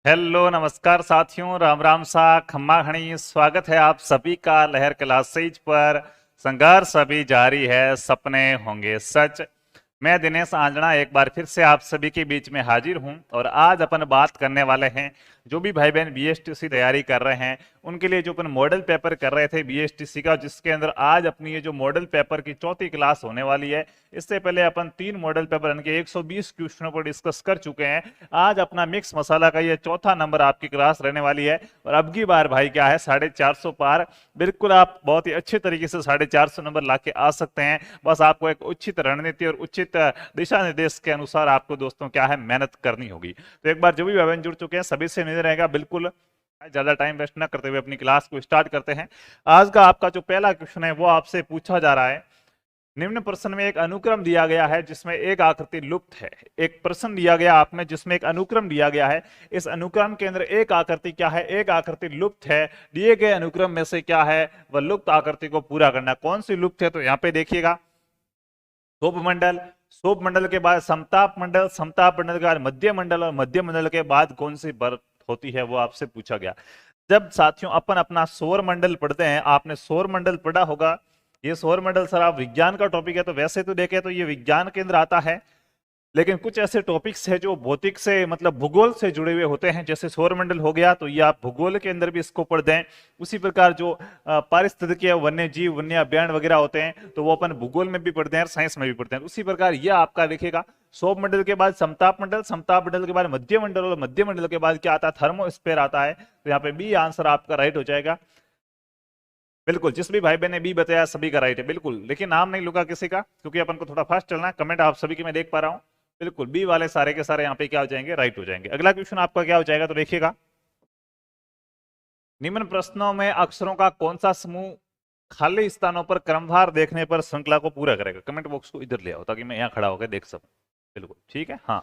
Hello नमस्कार साथियों, राम राम सा खम्मा खणी। स्वागत है आप सभी का लहर क्लासेज पर। संघर्ष अभी जारी है, सपने होंगे सच। मैं दिनेश आंजना एक बार फिर से आप सभी के बीच में हाजिर हूं और आज अपन बात करने वाले हैं जो भी भाई बहन बीएसटीसी तैयारी कर रहे हैं उनके लिए जो अपन मॉडल पेपर कर रहे थे बीएसटीसी का, जिसके अंदर आज अपनी ये जो मॉडल पेपर की चौथी क्लास होने वाली है। इससे पहले अपन 3 मॉडल पेपर यानी कि 120 क्वेश्चनों पर डिस्कस कर चुके हैं। आज अपना मिक्स मसाला का ये चौथा नंबर आपकी क्लास रहने वाली है और अब की बार भाई क्या है 450 पार। बिल्कुल आप बहुत ही अच्छे तरीके से 450 नंबर ला के आ सकते हैं। बस आपको एक उचित रणनीति और उचित दिशा निर्देश के अनुसार आपको दोस्तों क्या है मेहनत करनी होगी। तो एक बार जो भी भाई जुड़ चुके हैं सभी से निवेदन रहेगा, बिल्कुल ज्यादा टाइम वेस्ट ना करते हुए अपनी क्लास को स्टार्ट करते हैं। आज का आपका जो पहला क्वेश्चन है वो आपसे पूछा जा रहा है। निम्न प्रश्न में एक अनुक्रम दिया गया है जिसमें एक आकृति लुप्त है। एक प्रश्न दिया गया आप में जिसमें एक अनुक्रम दिया गया है। इस अनुक्रम के अंदर एक आकृति क्या है, एक आकृति लुप्त है। दिए गए अनुक्रम में से क्या है वह लुप्त आकृति को पूरा करना। कौन सी लुप्त है, तो यहाँ पे देखिएगा शोभ मंडल, शोभ मंडल के बाद समताप मंडल, समताप मंडल के बाद मध्य मंडल और मध्य मंडल के बाद कौन सी बर्थ होती है वो आपसे पूछा गया। जब साथियों अपन अपना सौर मंडल पढ़ते हैं, आपने सौर मंडल पढ़ा होगा। ये सौर मंडल सर आप विज्ञान का टॉपिक है तो वैसे तो देखें तो ये विज्ञान के अंदर आता है, लेकिन कुछ ऐसे टॉपिक्स है जो भौतिक से मतलब भूगोल से जुड़े हुए होते हैं। जैसे सौरमंडल हो गया तो ये आप भूगोल के अंदर भी इसको पढ़ दें। उसी प्रकार जो पारिस्थितिकीय वन्य जीव वन्य अभियान वगैरह होते हैं तो वो अपन भूगोल में भी पढ़ते हैं और साइंस में भी पढ़ते हैं। उसी प्रकार यह आपका लिखेगा सौर मंडल के बाद समताप मंडल, समताप मंडल के बाद मध्य मंडल और मध्य मंडल के बाद क्या आता है, थर्मोस्फेयर आता है। तो यहाँ पे बी आंसर आपका राइट हो जाएगा। बिल्कुल जिस भी भाई बहन ने बी बताया सभी का राइट है बिल्कुल, लेकिन नाम नहीं लूंगा किसी का क्योंकि अपन को थोड़ा फास्ट चलना है। कमेंट आप सभी की मैं देख पा रहा हूँ। बिल्कुल बी वाले सारे के सारे यहाँ पे क्या हो जाएंगे, राइट हो जाएंगे। अगला क्वेश्चन आपका क्या हो जाएगा, तो देखिएगा निम्न प्रश्नों में अक्षरों का कौन सा समूह खाली स्थानों पर क्रमवार देखने पर श्रृंखला को पूरा करेगा। कमेंट बॉक्स को इधर ले आओ ताकि मैं यहाँ खड़ा होकर देख सकूं। बिल्कुल ठीक है, हाँ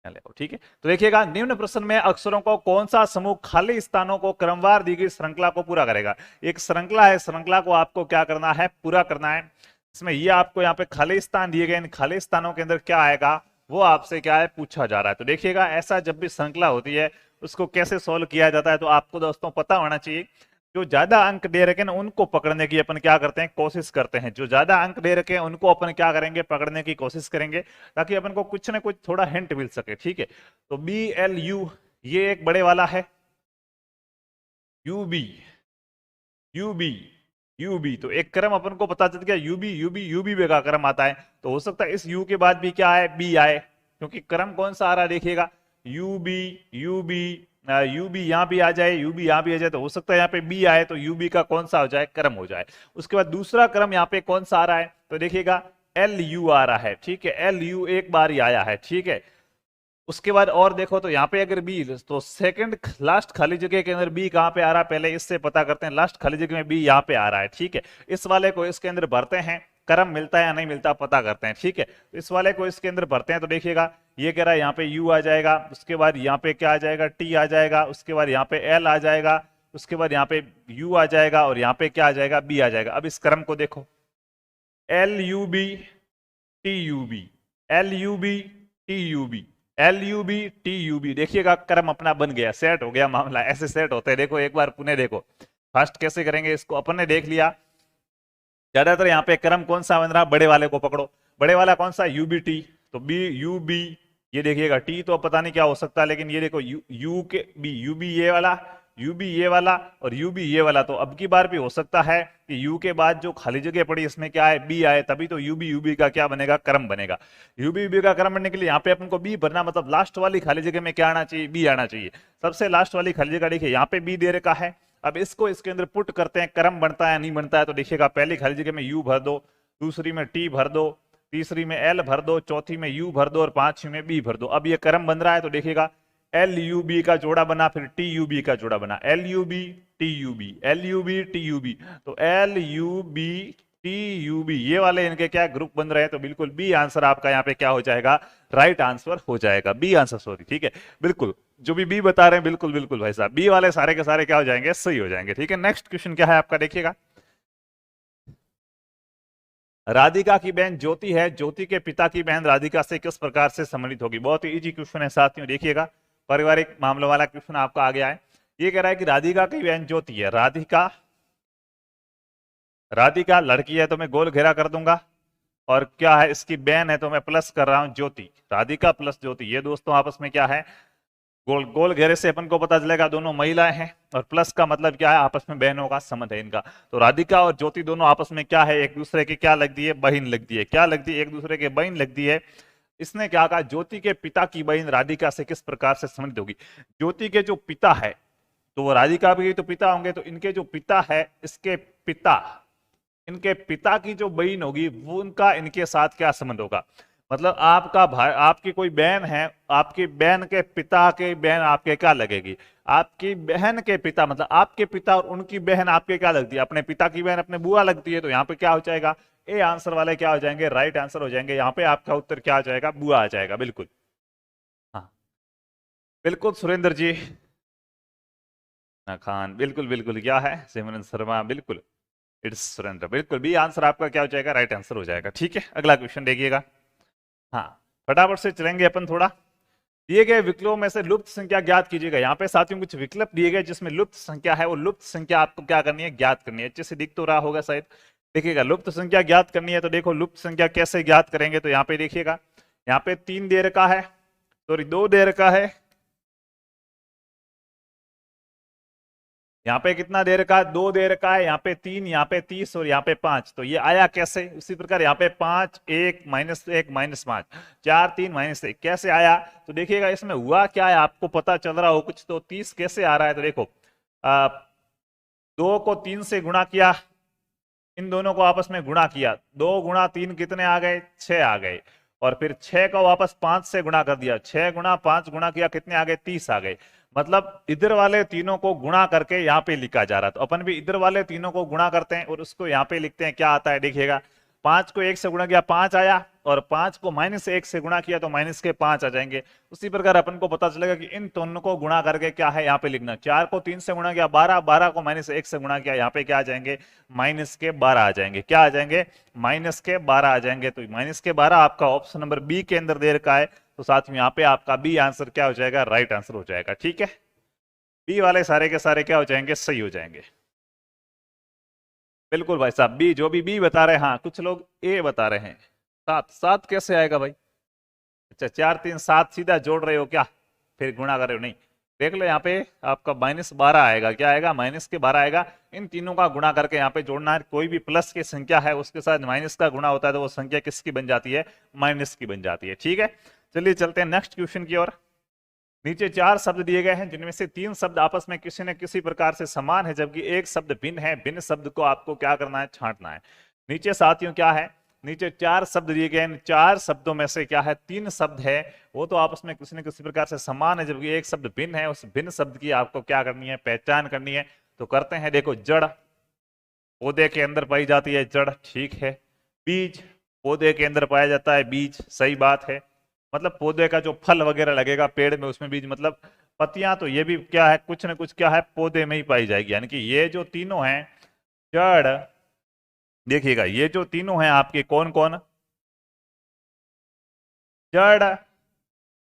यहाँ ले आओ, ठीक है। तो देखिएगा निम्न प्रश्न में अक्षरों को कौन सा समूह खाली स्थानों को क्रमवार दी गई श्रृंखला को पूरा करेगा। एक श्रृंखला है, श्रृंखला को आपको क्या करना है, पूरा करना है। इसमें ये आपको यहाँ पे खाली स्थान दिए गए, इन खाली स्थानों के अंदर क्या आएगा वो आपसे क्या है पूछा जा रहा है। तो देखिएगा ऐसा जब भी श्रृंखला होती है उसको कैसे सोल्व किया जाता है तो आपको दोस्तों पता होना चाहिए। जो ज्यादा अंक दे रखे ना उनको पकड़ने की अपन क्या करते हैं, कोशिश करते हैं। जो ज्यादा अंक दे रखे हैं उनको अपन क्या करेंगे, पकड़ने की कोशिश करेंगे ताकि अपन को कुछ ना कुछ थोड़ा हिंट मिल सके, ठीक है। तो बी एल यू ये एक बड़े वाला है, U B U B U B, तो एक क्रम अपन को पता चल गया यूबी यूबी यूबी बी का क्रम आता है। तो हो सकता है इस यू के बाद भी क्या आए, बी आए, क्योंकि क्रम कौन सा आ रहा है देखिएगा यूबी यूबी यूबी यहाँ भी आ जाए, यूबी यहाँ भी आ जाए। तो हो सकता है यहाँ पे बी आए तो यूबी का कौन सा हो जाए, क्रम हो जाए। उसके बाद दूसरा क्रम यहाँ पे कौन सा आ रहा है, तो देखिएगा एल यू आ रहा है, ठीक है। एल यू एक बार ही आया है, ठीक है। उसके बाद और देखो तो यहाँ पे अगर बी, तो सेकंड लास्ट खाली जगह के अंदर बी कहाँ पे आ रहा है पहले इससे पता करते हैं। लास्ट खाली जगह में बी यहाँ पे आ रहा है, ठीक है। इस वाले को इसके अंदर भरते हैं, क्रम मिलता है या नहीं मिलता पता करते हैं, ठीक है। तो इस वाले को इसके अंदर भरते हैं तो देखिएगा ये कह रहा है यहाँ पे यू आ जाएगा, उसके बाद यहाँ पे क्या आ जाएगा, टी आ जाएगा, उसके बाद यहाँ पे एल आ जाएगा, उसके बाद यहाँ पे यू आ जाएगा और यहाँ पे क्या आ जाएगा, बी आ जाएगा। अब इस क्रम को देखो L U B T U B, L U B T U B, L U B T U B. देखिएगा क्रम अपना बन गया, सेट हो गया मामला। ऐसे सेट होते हैं, देखो एक बार पुनः देखो। फर्स्ट कैसे करेंगे इसको अपन ने देख लिया। ज्यादातर यहाँ पे क्रम कौन सा बन रहा, बड़े वाले को पकड़ो। बड़े वाला कौन सा, यू बी टी, तो बी यू बी, ये देखिएगा टी तो पता नहीं क्या हो सकता, लेकिन ये देखो यू के बी, यू बी ये वाला, यू बी ये वाला और यू बी ये वाला। तो अब की बार भी हो सकता है कि यू के बाद जो खाली जगह पड़ी इसमें क्या है, बी आए, तभी तो यू बी का क्या बनेगा, क्रम बनेगा। यू बी का क्रम बनने के लिए यहाँ पे अपन को बी भरना, मतलब लास्ट वाली खाली जगह में क्या आना चाहिए, बी आना चाहिए। सबसे लास्ट वाली खाली जगह देखिए यहाँ पे बी दे रखा है। अब इसको इसके अंदर पुट करते हैं, क्रम बनता है नहीं बनता है। तो देखिएगा पहली खाली जगह में यू भर दो, दूसरी में टी भर दो, तीसरी में एल भर दो, चौथी में यू भर दो और पांचवी में बी भर दो। अब ये क्रम बन रहा है तो देखिएगा एल यू बी का जोड़ा बना, फिर टी यू बी का जोड़ा बना, L U B T U B, L U B T U B. तो L U B T U B ये वाले इनके क्या ग्रुप बन रहे हैं। तो बिल्कुल बी आंसर आपका यहाँ पे क्या हो जाएगा, राइट आंसर हो जाएगा, बी आंसर, सॉरी, ठीक है। बिल्कुल जो भी बी बता रहे हैं बिल्कुल बिल्कुल भाई साहब, बी वाले सारे के सारे क्या हो जाएंगे, सही हो जाएंगे, ठीक है। नेक्स्ट क्वेश्चन क्या है आपका, देखिएगा राधिका की बहन ज्योति है, ज्योति के पिता की बहन राधिका से किस प्रकार से संबंधित होगी। बहुत ही इजी क्वेश्चन है साथियों, देखिएगा पारिवारिक मामलों वाला क्वेश्चन आपका आ गया है। ये कह रहा है कि राधिका की बहन ज्योति है, राधिका राधिका लड़की है तो मैं गोल घेरा कर दूंगा, और क्या है इसकी बहन है तो मैं प्लस कर रहा हूं ज्योति, राधिका प्लस ज्योति, ये दोस्तों आपस में क्या है गोल गोल घेरे से अपन को पता चलेगा दोनों महिलाएं हैं, और प्लस का मतलब क्या है आपस में बहनों का संबंध है इनका। तो राधिका और ज्योति दोनों आपस में क्या है एक दूसरे के क्या लगती है बहन लगती है, क्या लगती है एक दूसरे के बहन लगती है। इसने क्या कहा ज्योति के पिता की बहन राधिका से किस प्रकार से संबंधित होगी। ज्योति के जो पिता है तो वो राधिका भी तो पिता होंगे, तो इनके जो पिता है इसके पिता, इनके पिता की जो बहन होगी वो उनका इनके साथ क्या संबंध होगा। मतलब आपका भाई आपकी कोई बहन है, आपकी बहन के पिता के बहन आपके क्या लगेगी, आपकी बहन के पिता मतलब आपके पिता और उनकी बहन आपके क्या लगती है, अपने पिता की बहन अपने बुआ लगती है। तो यहाँ पे क्या हो जाएगा ए आंसर वाले क्या हो जाएंगे राइट आंसर हो जाएंगे, यहाँ पे आपका उत्तर क्या आ जाएगा बुआ आ जाएगा। बिल्कुल हाँ बिल्कुल सुरेंद्र जी खान बिल्कुल बिल्कुल क्या है सिमरन शर्मा बिल्कुल इट्स सुरेंद्र बिल्कुल बी आंसर आपका क्या हो जाएगा राइट आंसर हो जाएगा। ठीक है अगला क्वेश्चन देखिएगा। हाँ फटाफट से चलेंगे अपन थोड़ा। दिए गए विकल्पों में से लुप्त संख्या ज्ञात कीजिएगा। यहाँ पे साथियों कुछ विकल्प दिए गए जिसमें लुप्त संख्या है, वो लुप्त संख्या आपको क्या करनी है ज्ञात करनी है। अच्छे से दिख तो रहा होगा शायद, देखिएगा लुप्त संख्या ज्ञात करनी है तो देखो लुप्त संख्या कैसे ज्ञात करेंगे। तो यहाँ पे देखिएगा यहाँ पे 3 दे रखा है, सॉरी 2 दे रखा है, यहाँ पे कितना दे रखा है 2 दे रखा है, यहाँ पे 3, यहाँ पे 30 और यहाँ पे 5। तो ये आया कैसे, उसी प्रकार यहाँ पे 5 1 -1 -5 4 3 -1 कैसे आया। तो देखिएगा इसमें हुआ क्या है आपको पता चल रहा हो कुछ। तो 30 कैसे आ रहा है तो देखो 2 को 3 से गुणा किया, इन दोनों को आपस में गुणा किया, 2 गुणा 3 कितने आ गए 6 आ गए, और फिर 6 को वापस 5 से गुणा कर दिया, 6 गुणा 5 गुणा किया कितने आ गए 30 आ गए। मतलब इधर वाले तीनों को गुणा करके यहाँ पे लिखा जा रहा। तो अपन भी इधर वाले तीनों को गुणा करते हैं और उसको यहाँ पे लिखते हैं, क्या आता है देखिएगा 5 को 1 से गुणा किया 5 आया, और 5 को -1 से गुणा किया तो माइनस के 5 आ जाएंगे। उसी प्रकार अपन को पता चलेगा कि इन दोनों को गुणा करके क्या है यहाँ पे लिखना। 4 को 3 से गुणा किया 12, 12 को -1 से गुणा किया यहाँ पे क्या आ जाएंगे माइनस के 12 आ जाएंगे। क्या आ जाएंगे माइनस के 12 आ जाएंगे। तो माइनस के 12 आपका ऑप्शन नंबर बी के अंदर दे रखा है। तो साथ में यहाँ पे आपका बी आंसर क्या हो जाएगा राइट आंसर हो जाएगा। ठीक है बी वाले सारे के सारे क्या हो जाएंगे सही हो जाएंगे। बिल्कुल भाई साहब बी, जो भी बी बता रहे हैं, हाँ कुछ लोग ए बता रहे हैं। 7 7 कैसे आएगा भाई, अच्छा 4 3 7 सीधा जोड़ रहे हो क्या, फिर गुणा कर रहे हो नहीं। देख लो यहाँ पे आपका -12 आएगा, क्या आएगा माइनस के 12 आएगा। इन तीनों का गुणा करके यहाँ पे जोड़ना है। कोई भी प्लस की संख्या है उसके साथ माइनस का गुणा होता है तो वो संख्या किसकी बन जाती है माइनस की बन जाती है। ठीक है चलिए चलते हैं नेक्स्ट क्वेश्चन की ओर। नीचे 4 शब्द दिए गए हैं जिनमें से 3 शब्द आपस में किसी न किसी प्रकार से समान है, जबकि एक शब्द भिन्न है। भिन्न शब्द को आपको क्या करना है छांटना है। नीचे साथियों क्या है, नीचे 4 शब्द दिए गए हैं, 4 शब्दों में से क्या है 3 शब्द है वो तो आपस में किसी न किसी प्रकार से समान है, जबकि एक शब्द भिन्न है। उस भिन्न शब्द की आपको क्या करनी है पहचान करनी है। तो करते हैं, देखो जड़ पौधे के अंदर पाई जाती है जड़, ठीक है। बीज पौधे के अंदर पाया जाता है बीज, सही बात है। मतलब पौधे का जो फल वगैरह लगेगा पेड़ में उसमें बीज, मतलब पत्तियां, तो ये भी क्या है कुछ ना कुछ क्या है पौधे में ही पाई जाएगी। यानी कि ये जो तीनों हैं जड़, देखिएगा ये जो तीनों हैं आपके कौन कौन, जड़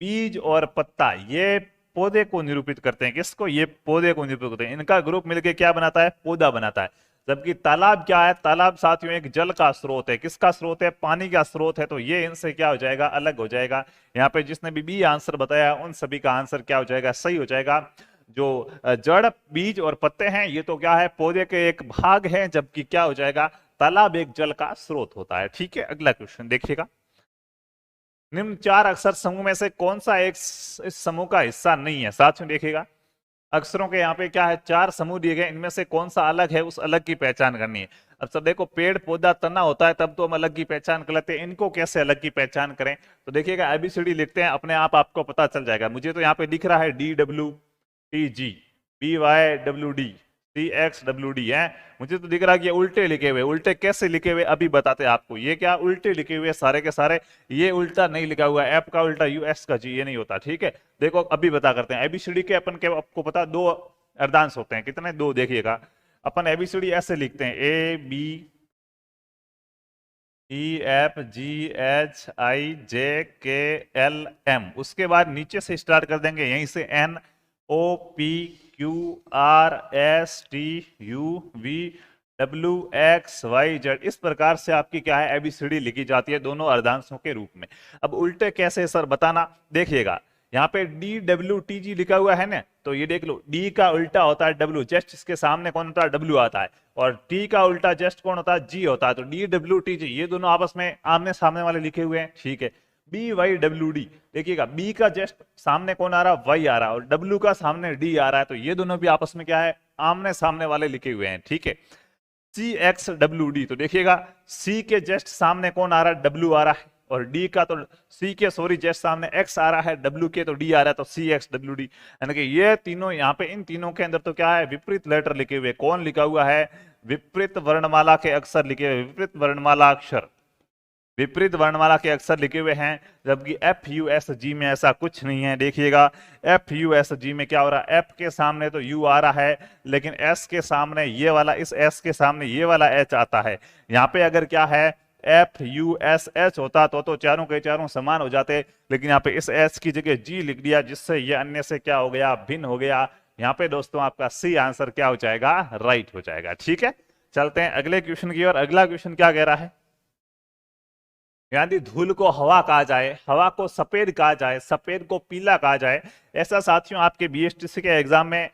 बीज और पत्ता, ये पौधे को निरूपित करते हैं। किसको, ये पौधे को निरूपित करते हैं। इनका ग्रुप मिलकर क्या बनाता है पौधा बनाता है। जबकि तालाब क्या है, तालाब साथियों एक जल का स्रोत है। किसका स्रोत है, पानी का स्रोत है। तो ये इनसे क्या हो जाएगा अलग हो जाएगा। यहाँ पे जिसने भी बी आंसर बताया उन सभी का आंसर क्या हो जाएगा सही हो जाएगा। जो जड़ बीज और पत्ते हैं ये तो क्या है पौधे के एक भाग है, जबकि क्या हो जाएगा तालाब एक जल का स्रोत होता है। ठीक है अगला क्वेश्चन देखिएगा। निम्न 4 अक्षर समूह में से कौन सा एक इस समूह का हिस्सा नहीं है। साथियों देखिएगा अक्षरों के यहाँ पे क्या है 4 समूह दिए गए, इनमें से कौन सा अलग है उस अलग की पहचान करनी है। अब सब देखो पेड़ पौधा तना होता है तब तो हम अलग की पहचान कर लेते हैं, इनको कैसे अलग की पहचान करें। तो देखिएगा ABCD लिखते हैं अपने आप आपको पता चल जाएगा। मुझे तो यहाँ पे दिख रहा है DWTG BYWD CXWD है, मुझे तो दिख रहा है कि ये उल्टे लिखे हुए। उल्टे कैसे लिखे हुए अभी बताते हैं आपको। ये क्या उल्टे लिखे हुए सारे के सारे, ये उल्टा नहीं लिखा हुआ है, एफ का उल्टा US का जी, ये नहीं होता। ठीक है देखो अभी बता करते हैं। ABCD के अपन के आपको पता 2 अर्धांश होते हैं, कितने 2, देखिएगा अपन ABCD ऐसे लिखते हैं A B EFGHIJKLM, उसके बाद नीचे से स्टार्ट कर देंगे, यहीं से NOPQRSTUVWXYZ, इस प्रकार से आपकी क्या है ABCD लिखी जाती है दोनों अर्धांशों के रूप में। अब उल्टे कैसे सर बताना, देखिएगा यहाँ पे DWTG लिखा हुआ है ना, तो ये देख लो D का उल्टा होता है W, जस्ट इसके सामने कौन होता है W आता है, और T का उल्टा जस्ट कौन होता है G होता है, तो DWTG ये दोनों आपस में आमने सामने वाले लिखे हुए हैं, ठीक है। BYWD देखिएगा, B का जस्ट सामने कौन आ रहा है Y आ रहा है, और W का सामने D आ रहा है, तो ये दोनों भी आपस में क्या है आमने सामने वाले लिखे हुए हैं, ठीक है। CXWD, तो देखिएगा C के जस्ट सामने कौन आ रहा है W आ रहा है, और D का तो C के सॉरी जस्ट सामने X आ रहा है, W के तो D आ रहा है, तो CXWD, यानी कि ये तीनों यहाँ पे इन तीनों के अंदर तो क्या है विपरीत लेटर लिखे हुए, कौन लिखा हुआ है विपरीत वर्णमाला के अक्षर लिखे हुए, विपरीत वर्णमाला अक्षर, विपरीत वर्णमाला के अक्षर लिखे हुए हैं, जबकि FUSG में ऐसा कुछ नहीं है। देखिएगा FUSG में क्या हो रहा है, F के सामने तो U आ रहा है, लेकिन S के सामने ये वाला, इस S के सामने ये वाला H आता है। यहाँ पे अगर क्या है FUSH होता तो चारों के चारों समान हो जाते, लेकिन यहाँ पे इस H की जगह G लिख दिया, जिससे ये अन्य से क्या हो गया भिन्न हो गया। यहाँ पे दोस्तों आपका C आंसर क्या हो जाएगा, राइट हो जाएगा, ठीक है। चलते हैं अगले क्वेश्चन की ओर। अगला क्वेश्चन क्या कह रहा है, यदि धूल को हवा कहा जाए, हवा को सफेद कहा जाए, सफेद को पीला कहा जाए, ऐसा साथियों आपके BSTC के एग्जाम में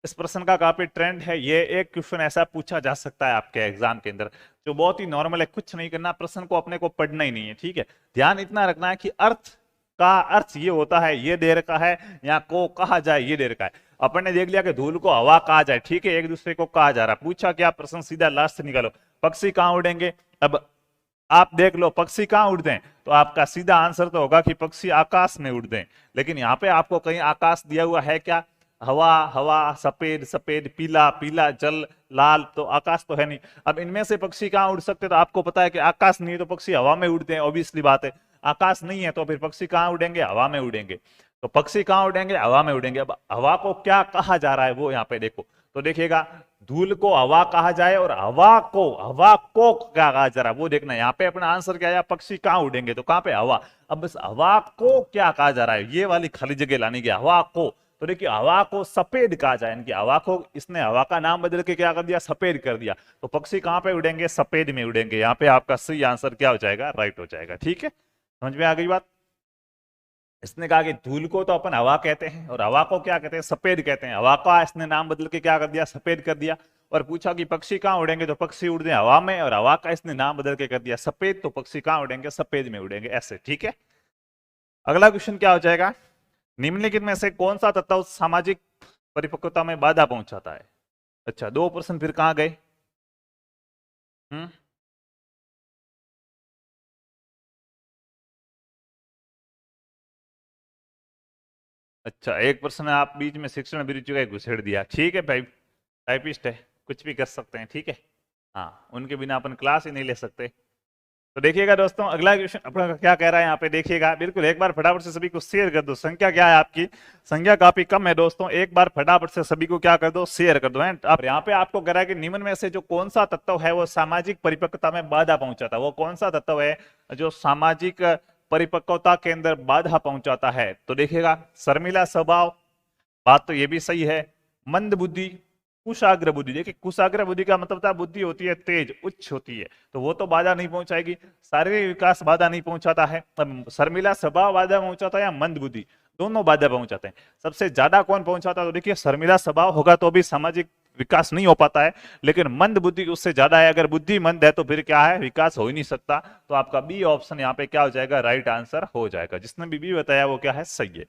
इस प्रश्न का काफी ट्रेंड है। ये एक क्वेश्चन ऐसा पूछा जा सकता है आपके एग्जाम के अंदर, जो बहुत ही नॉर्मल है, कुछ नहीं करना, प्रश्न को अपने को पढ़ना ही नहीं है, ठीक है। ध्यान इतना रखना है कि अर्थ का अर्थ ये होता है ये दे रखा है, या को कहा जाए ये दे रखा है। अपन ने देख लिया कि धूल को हवा कहा जाए, ठीक है, एक दूसरे को कहा जा रहा है। पूछा क्या प्रश्न, सीधा लास्ट से निकालो, पक्षी कहाँ उड़ेंगे। अब आप देख लो पक्षी कहाँ उड़ते हैं, तो आपका सीधा आंसर तो होगा कि पक्षी आकाश में उड़ते हैं, लेकिन यहाँ पे आपको कहीं आकाश दिया हुआ है क्या, हवा हवा, सफेद सफेद, पीला पीला, जल लाल, तो आकाश तो है नहीं। अब इनमें से पक्षी कहाँ उड़ सकते, तो आपको पता है कि आकाश नहीं है तो पक्षी हवा में उड़ते हैं, ऑब्वियसली बात है। आकाश नहीं है तो फिर पक्षी कहाँ उड़ेंगे, हवा में उड़ेंगे। तो पक्षी कहाँ उड़ेंगे, हवा में उड़ेंगे। अब हवा को क्या कहा जा रहा है वो यहाँ पे देखो, तो देखिएगा धूल को हवा कहा जाए और हवा को क्या कहा जा रहा है वो देखना। यहाँ पे अपना आंसर क्या है, पक्षी कहाँ उड़ेंगे, तो कहाँ पे हवा। अब बस हवा को क्या कहा जा रहा है, ये वाली खाली जगह लानी है, हवा को। तो देखिए हवा को सफेद कहा जाए, इनकी हवा को इसने हवा का नाम बदल के क्या कर दिया, सफेद कर दिया। तो पक्षी कहाँ पे उड़ेंगे, सफेद में उड़ेंगे। यहाँ पे आपका सही आंसर क्या हो जाएगा, राइट हो जाएगा, ठीक है। समझ में आ गई बात। इसने कहा कि धूल को तो अपन हवा कहते हैं और हवा को क्या कहते हैं, सफेद कहते हैं। हवा का इसने नाम बदल के क्या कर दिया, सफेद कर दिया। और पूछा कि पक्षी कहाँ उड़ेंगे, तो पक्षी उड़ते हैं हवा में, और हवा का इसने नाम बदल के कर दिया सफेद, तो पक्षी कहाँ उड़ेंगे, सफेद में उड़ेंगे, ऐसे, ठीक है। अगला क्वेश्चन क्या हो जाएगा, निम्नलिखित में से कौन सा तत्व सामाजिक परिपक्वता में बाधा पहुंचाता है। अच्छा 2% फिर कहाँ गए, अच्छा 1% आप बीच में शिक्षण अभिरुचि का घुसेड़ दिया, ठीक है भाई, टाइपिस्ट है, कुछ भी कर सकते हैं, ठीक है। हाँ उनके बिना अपन क्लास ही नहीं ले सकते। तो देखिएगा दोस्तों अगला क्वेश्चन अपना क्या कह रहा है यहाँ पे, देखिएगा बिल्कुल एक बार फटाफट से सभी को शेयर कर दो। संख्या क्या है आपकी, संख्या काफी कम है दोस्तों, एक बार फटाफट से सभी को क्या कर दो, शेयर कर दो। अब यहाँ पे आपको कह रहा है कि निम्न में से जो कौन सा तत्व है वो सामाजिक परिपक्वता में बाधा पहुंचाता है, वो कौन सा तत्व है जो सामाजिक परिपक्वता के अंदर बाधा पहुंचाता है। तो देखिएगा शर्मिला स्वभाव, बात तो ये भी सही है, मंद बुद्धि, कुशाग्र बुद्धि। देखिए कुशाग्र बुद्धि का मतलब था बुद्धि होती है तेज, उच्च होती है, तो वो तो बाधा नहीं पहुंचाएगी। शारीरिक विकास बाधा नहीं पहुंचाता है, शर्मिला स्वभाव बाधा पहुंचाता है, या मंद बुद्धि, दोनों बाधा पहुंचाते हैं। सबसे ज्यादा कौन पहुंचाता है, तो देखिए शर्मिला स्वभाव होगा तो भी सामाजिक विकास नहीं हो पाता है, लेकिन मंद बुद्धि उससे ज्यादा है। अगर बुद्धि मंद है तो फिर क्या है, विकास हो ही नहीं सकता। तो आपका बी ऑप्शन यहाँ पे क्या हो जाएगा, राइट आंसर हो जाएगा। जिसने बी बताया वो क्या है, सही है।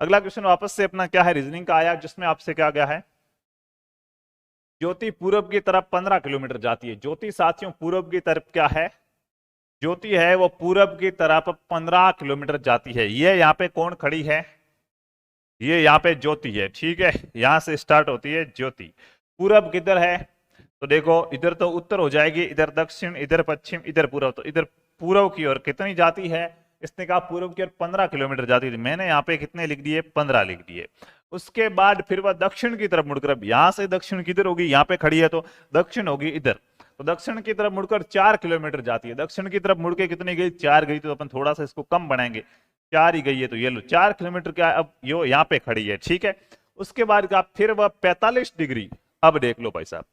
अगला क्वेश्चन वापस से अपना क्या है, रीजनिंग का आया, जिसमें आपसे क्या गया है, ज्योति पूरब की तरफ 15 किलोमीटर जाती है। ज्योति साथियों पूरब की तरफ क्या है, ज्योति है वो पूरब की तरफ 15 किलोमीटर जाती है। ये यहाँ पे कौन खड़ी है, ये यहाँ पे ज्योति है, ठीक है, यहां से स्टार्ट होती है ज्योति। पूरब किधर है, तो देखो इधर तो उत्तर हो जाएगी, इधर दक्षिण, इधर पश्चिम, इधर पूर्व। तो इधर पूर्व की ओर कितनी जाती है, इसने कहा पूर्व की ओर 15 किलोमीटर जाती थी, मैंने यहाँ पे कितने लिख दिए, 15 लिख दिए। उसके बाद फिर वह दक्षिण की तरफ मुड़कर, अब यहां से दक्षिण किधर होगी, यहाँ पे खड़ी है तो दक्षिण होगी इधर, तो दक्षिण की तरफ मुड़कर 4 किलोमीटर जाती है। दक्षिण की तरफ मुड़ के कितनी गई, 4 गई, तो अपन थोड़ा सा इसको कम बनाएंगे, 4 ही गई है, तो ये लो 4 किलोमीटर क्या है, अब यो यहाँ पे खड़ी है, ठीक है। उसके बाद का फिर वह 45 डिग्री, अब देख लो भाई साहब,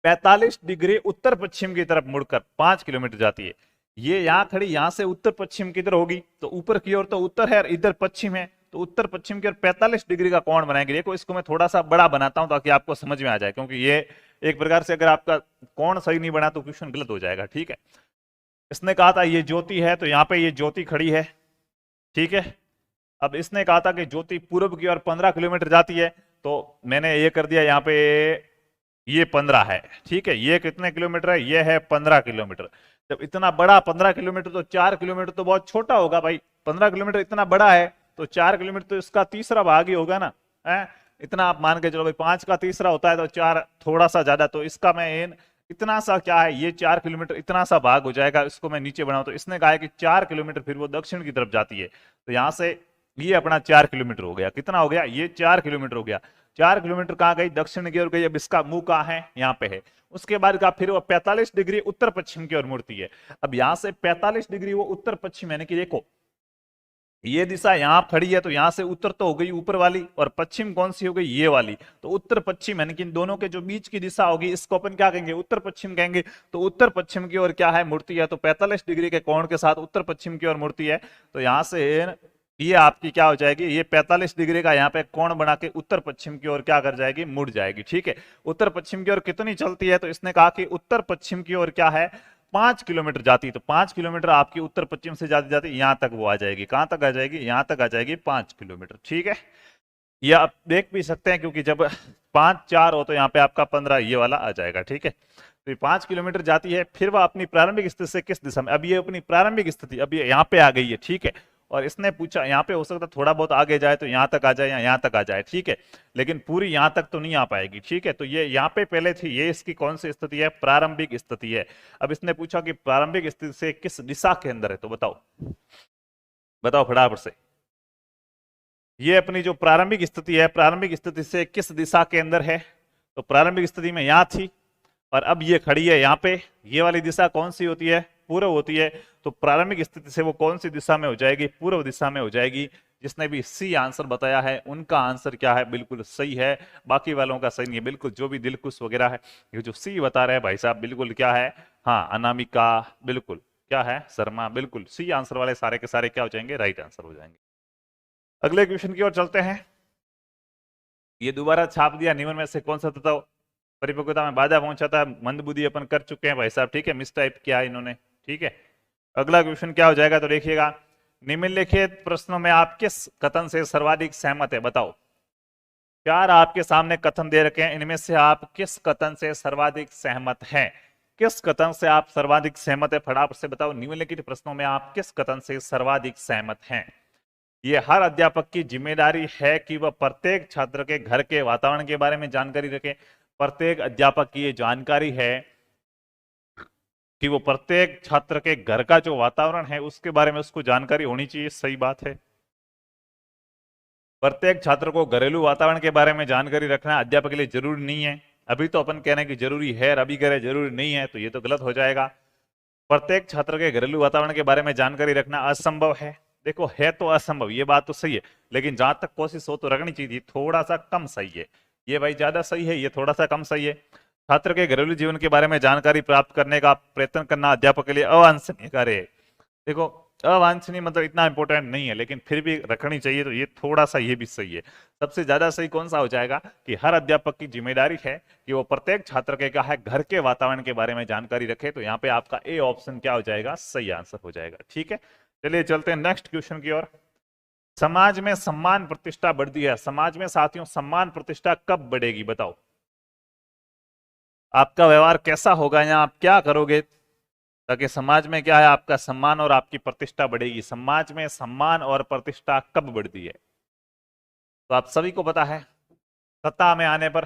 45 डिग्री उत्तर पश्चिम की तरफ मुड़कर 5 किलोमीटर जाती है। ये यहां खड़ी, यहां से उत्तर पश्चिम की तरफ होगी, तो ऊपर की ओर तो उत्तर है और इधर पश्चिम है, तो उत्तर पश्चिम की ओर 45 डिग्री का कोण बनाएंगे। देखो इसको मैं थोड़ा सा बड़ा बनाता हूं ताकि आपको समझ में आ जाए, क्योंकि ये एक प्रकार से अगर आपका कोण सही नहीं बना तो क्वेश्चन गलत हो जाएगा, ठीक है। इसने कहा था ये ज्योति है, तो यहाँ पे ये ज्योति खड़ी है, ठीक है। अब इसने कहा था कि ज्योति पूर्व की ओर 15 किलोमीटर जाती है, तो मैंने ये कर दिया यहाँ पे, ये 15 है, ठीक है। ये कितने किलोमीटर है, ये है 15 किलोमीटर। जब इतना बड़ा 15 किलोमीटर, तो 4 किलोमीटर तो बहुत छोटा होगा भाई, 15 किलोमीटर इतना बड़ा है, तो 4 किलोमीटर तो इसका तीसरा भाग ही होगा ना, है इतना आप मान के चलो भाई, 5 का तीसरा होता है तो 4 थोड़ा सा ज्यादा, तो इसका मैं इतना सा क्या है, ये 4 किलोमीटर इतना सा भाग हो जाएगा। इसको मैं नीचे बनाऊं तो इसने कहा है कि 4 किलोमीटर फिर वो दक्षिण की तरफ जाती है, तो यहां से ये अपना 4 किलोमीटर हो गया। कितना हो गया, ये 4 किलोमीटर हो गया। 4 किलोमीटर कहाँ गई, दक्षिण की ओर गई। अब इसका मुंह कहाँ है, यहाँ पे है। उसके बाद का फिर वो 45 डिग्री उत्तर पश्चिम की ओर मुड़ती है। अब यहां से 45 डिग्री वो उत्तर पश्चिम, यानी कि देखो ये दिशा यहां खड़ी है, तो यहां से उत्तर तो हो गई ऊपर वाली, और पश्चिम कौन सी हो गई, ये वाली। तो उत्तर पश्चिम यानी कि इन दोनों के जो बीच की दिशा होगी, इसको अपन क्या कहेंगे, उत्तर पश्चिम कहेंगे। तो उत्तर पश्चिम की ओर क्या है, मुड़ती है। तो 45 डिग्री के कोण के साथ उत्तर पश्चिम की ओर मुड़ती है। तो यहां से ये आपकी क्या हो जाएगी, ये 45 डिग्री का यहाँ पे कोण बना के उत्तर पश्चिम की ओर क्या कर जाएगी, मुड़ जाएगी, ठीक है। उत्तर पश्चिम की ओर कितनी चलती है, तो इसने कहा कि उत्तर पश्चिम की ओर क्या है, 5 किलोमीटर जाती है। तो 5 किलोमीटर आपकी उत्तर पश्चिम से जाती जाती यहां तक वो आ जाएगी। कहां तक आ जाएगी, यहां तक आ जाएगी 5 किलोमीटर, ठीक है। ये आप देख भी सकते हैं, क्योंकि जब 5 4 हो तो यहाँ पे आपका 15 ये वाला आ जाएगा, ठीक है। तो 5 किलोमीटर जाती है। फिर वह अपनी प्रारंभिक स्थिति से किस दिशा में, अब ये अपनी प्रारंभिक स्थिति अब ये यहाँ पे आ गई है, ठीक है। और इसने पूछा, यहाँ पे हो सकता है थोड़ा बहुत आगे जाए तो यहाँ तक आ जाए या यहाँ तक आ जाए, ठीक है, लेकिन पूरी यहाँ तक तो नहीं आ पाएगी, ठीक है। तो ये यहाँ पे पहले थी, ये इसकी कौन सी स्थिति है, प्रारंभिक स्थिति है। अब इसने पूछा कि प्रारंभिक स्थिति से किस दिशा के अंदर है, तो बताओ बताओ फटाफट से। ये अपनी जो प्रारंभिक स्थिति है, प्रारंभिक स्थिति से किस दिशा के अंदर है, तो प्रारंभिक स्थिति में यहां थी और अब ये खड़ी है यहाँ पे। ये वाली दिशा कौन सी होती है, पूर्व होती है। तो प्रारंभिक स्थिति से वो कौन सी दिशा में हो जाएगी, पूर्व दिशा में हो जाएगी। जिसने भी सी आंसर बताया है उनका आंसर क्या है, बिल्कुल सही है। बाकी वालों का सही नहीं है, बिल्कुल जो भी दिलकुश वगैरह है, ये जो सी बता रहे हैं भाई साहब, बिल्कुल क्या है, हाँ अनामिका, बिल्कुल क्या है, शर्मा, बिल्कुल सी आंसर वाले सारे के सारे क्या हो जाएंगे, राइट आंसर हो जाएंगे। अगले क्वेश्चन की ओर चलते हैं। ये दोबारा छाप दिया, निम्न में से कौन सा तत्व परिपक्वता में बाधा पहुंचाता है, मंदबुद्धि अपन कर चुके हैं भाई साहब, ठीक है, मिस टाइप किया है इन्होंने, ठीक है। अगला क्वेश्चन क्या हो जाएगा, तो देखिएगा, निम्नलिखित प्रश्नों में आप किस कथन से सर्वाधिक सहमत है, बताओ। 4 आपके सामने कथन दे रखे हैं, इनमें से आप किस कथन से सर्वाधिक सहमत हैं, किस कथन से आप सर्वाधिक सहमत है, फटाफट से बताओ। निम्नलिखित प्रश्नों में आप किस कथन से सर्वाधिक सहमत हैं। ये हर अध्यापक की जिम्मेदारी है कि वह प्रत्येक छात्र के घर के वातावरण के बारे में जानकारी रखे। प्रत्येक अध्यापक की ये जानकारी है कि वो प्रत्येक छात्र के घर का जो वातावरण है उसके बारे में उसको जानकारी होनी चाहिए, सही बात है। प्रत्येक छात्र को घरेलू वातावरण के बारे में जानकारी रखना अध्यापक के लिए जरूरी नहीं है। अभी तो अपन कह रहे हैं कि जरूरी है, और अभी कह रहे जरूरी नहीं है, तो ये तो गलत हो जाएगा। प्रत्येक छात्र के घरेलू वातावरण के बारे में जानकारी रखना असंभव है। देखो है तो असंभव, ये बात तो सही है, लेकिन जहां तक कोशिश हो तो रखनी चाहिए, थोड़ा सा कम सही है। ये भाई ज्यादा सही है, ये थोड़ा सा कम सही है। छात्र के घरेलू जीवन के बारे में जानकारी प्राप्त करने का प्रयत्न करना अध्यापक के लिए अवांछनीय कार्य है। देखो अवांछनीय मतलब इतना इंपॉर्टेंट नहीं है, लेकिन फिर भी रखनी चाहिए, तो ये थोड़ा सा ये भी सही है। सबसे ज्यादा सही कौन सा हो जाएगा कि हर अध्यापक की जिम्मेदारी है कि वो प्रत्येक छात्र के क्या है, घर के वातावरण के बारे में जानकारी रखे। तो यहाँ पे आपका ए ऑप्शन क्या हो जाएगा, सही आंसर हो जाएगा, ठीक है। चलिए चलते हैं नेक्स्ट क्वेश्चन की ओर। समाज में सम्मान प्रतिष्ठा बढ़ती है। समाज में साथियों सम्मान प्रतिष्ठा कब बढ़ेगी, बताओ। आपका व्यवहार कैसा होगा, या आप क्या करोगे ताकि समाज में क्या है, आपका सम्मान और आपकी प्रतिष्ठा बढ़ेगी। समाज में सम्मान और प्रतिष्ठा कब बढ़ती है, तो आप सभी को पता है, सत्ता में आने पर।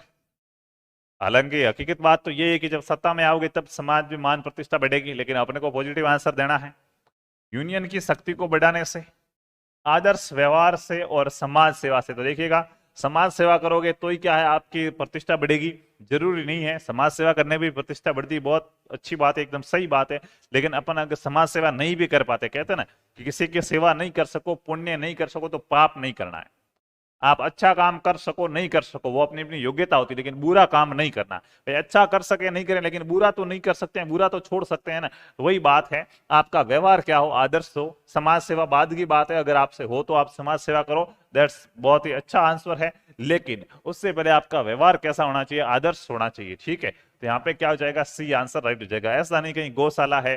हालांकि हकीकत बात तो ये है कि जब सत्ता में आओगे तब समाज में मान प्रतिष्ठा बढ़ेगी, लेकिन अपने को पॉजिटिव आंसर देना है। यूनियन की शक्ति को बढ़ाने से, आदर्श व्यवहार से और समाज सेवा से। तो देखिएगा समाज सेवा करोगे तो ही क्या है आपकी प्रतिष्ठा बढ़ेगी, जरूरी नहीं है। समाज सेवा करने भी प्रतिष्ठा बढ़ती है, बहुत अच्छी बात है, एकदम सही बात है। लेकिन अपन अगर समाज सेवा नहीं भी कर पाते, कहते हैं ना कि किसी की सेवा नहीं कर सको, पुण्य नहीं कर सको तो पाप नहीं करना है। आप अच्छा काम कर सको नहीं कर सको वो अपनी अपनी योग्यता होती है, लेकिन बुरा काम नहीं करना। भाई अच्छा कर सके नहीं करें, लेकिन बुरा तो नहीं कर सकते हैं, बुरा तो छोड़ सकते हैं ना। तो वही बात है, आपका व्यवहार क्या हो, आदर्श हो। समाज सेवा बाद की बात है, अगर आपसे हो तो आप समाज सेवा करो, दैट्स बहुत ही अच्छा आंसर है। लेकिन उससे पहले आपका व्यवहार कैसा होना चाहिए, आदर्श होना चाहिए, ठीक है। तो यहाँ पे क्या हो जाएगा, सी आंसर राइट हो जाएगा। ऐसा नहीं कहीं गौशाला है,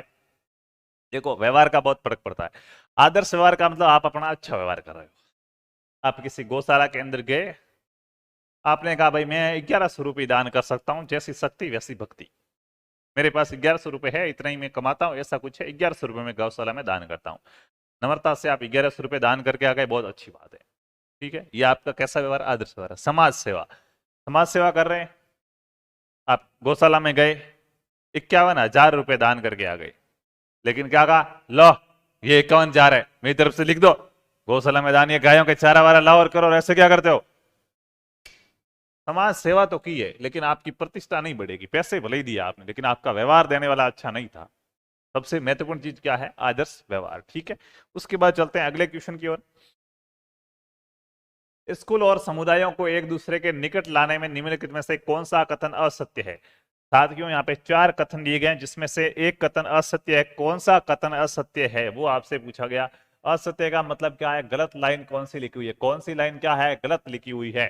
देखो व्यवहार का बहुत फर्क पड़ता है। आदर्श व्यवहार का मतलब आप अपना अच्छा व्यवहार कर रहे हो। आप किसी गौशाला के अंदर गए, आपने कहा भाई मैं 1100 रुपये दान कर सकता हूँ, जैसी शक्ति वैसी भक्ति, मेरे पास 1100 रुपये है, इतना ही मैं कमाता हूँ, ऐसा कुछ है, 1100 रुपये में गौशाला में दान करता हूँ। नम्रता से आप 1100 रुपये दान करके आ गए, बहुत अच्छी बात है, ठीक है। ये आपका कैसा व्यवहार, आदर्श व्यवहार। समाज सेवा, समाज सेवा कर रहे हैं, आप गौशाला में गए, 51,000 रुपये दान करके आ गए, लेकिन क्या कहा, लो ये 51,000 है, मेरी तरफ से लिख दो, गौशाला में दान, ये गायों के चारा वारा लाओ और करो, और ऐसे क्या करते हो। समाज सेवा तो की है, लेकिन आपकी प्रतिष्ठा नहीं बढ़ेगी, पैसे भले ही दिया आपने, लेकिन आपका व्यवहार देने वाला अच्छा नहीं था। सबसे महत्वपूर्ण चीज क्या है, आदर्श व्यवहार, ठीक है। उसके बाद चलते हैं अगले क्वेश्चन की ओर। स्कूल और समुदायों को एक दूसरे के निकट लाने में निम्नलिखित में से कौन सा कथन असत्य है। साथियों यहाँ पे 4 कथन दिए गए हैं, जिसमें से एक कथन असत्य है। कौन सा कथन असत्य है वो आपसे पूछा गया। असत्य का मतलब क्या है, गलत लाइन कौन सी लिखी हुई है, कौन सी लाइन क्या है, गलत लिखी हुई है।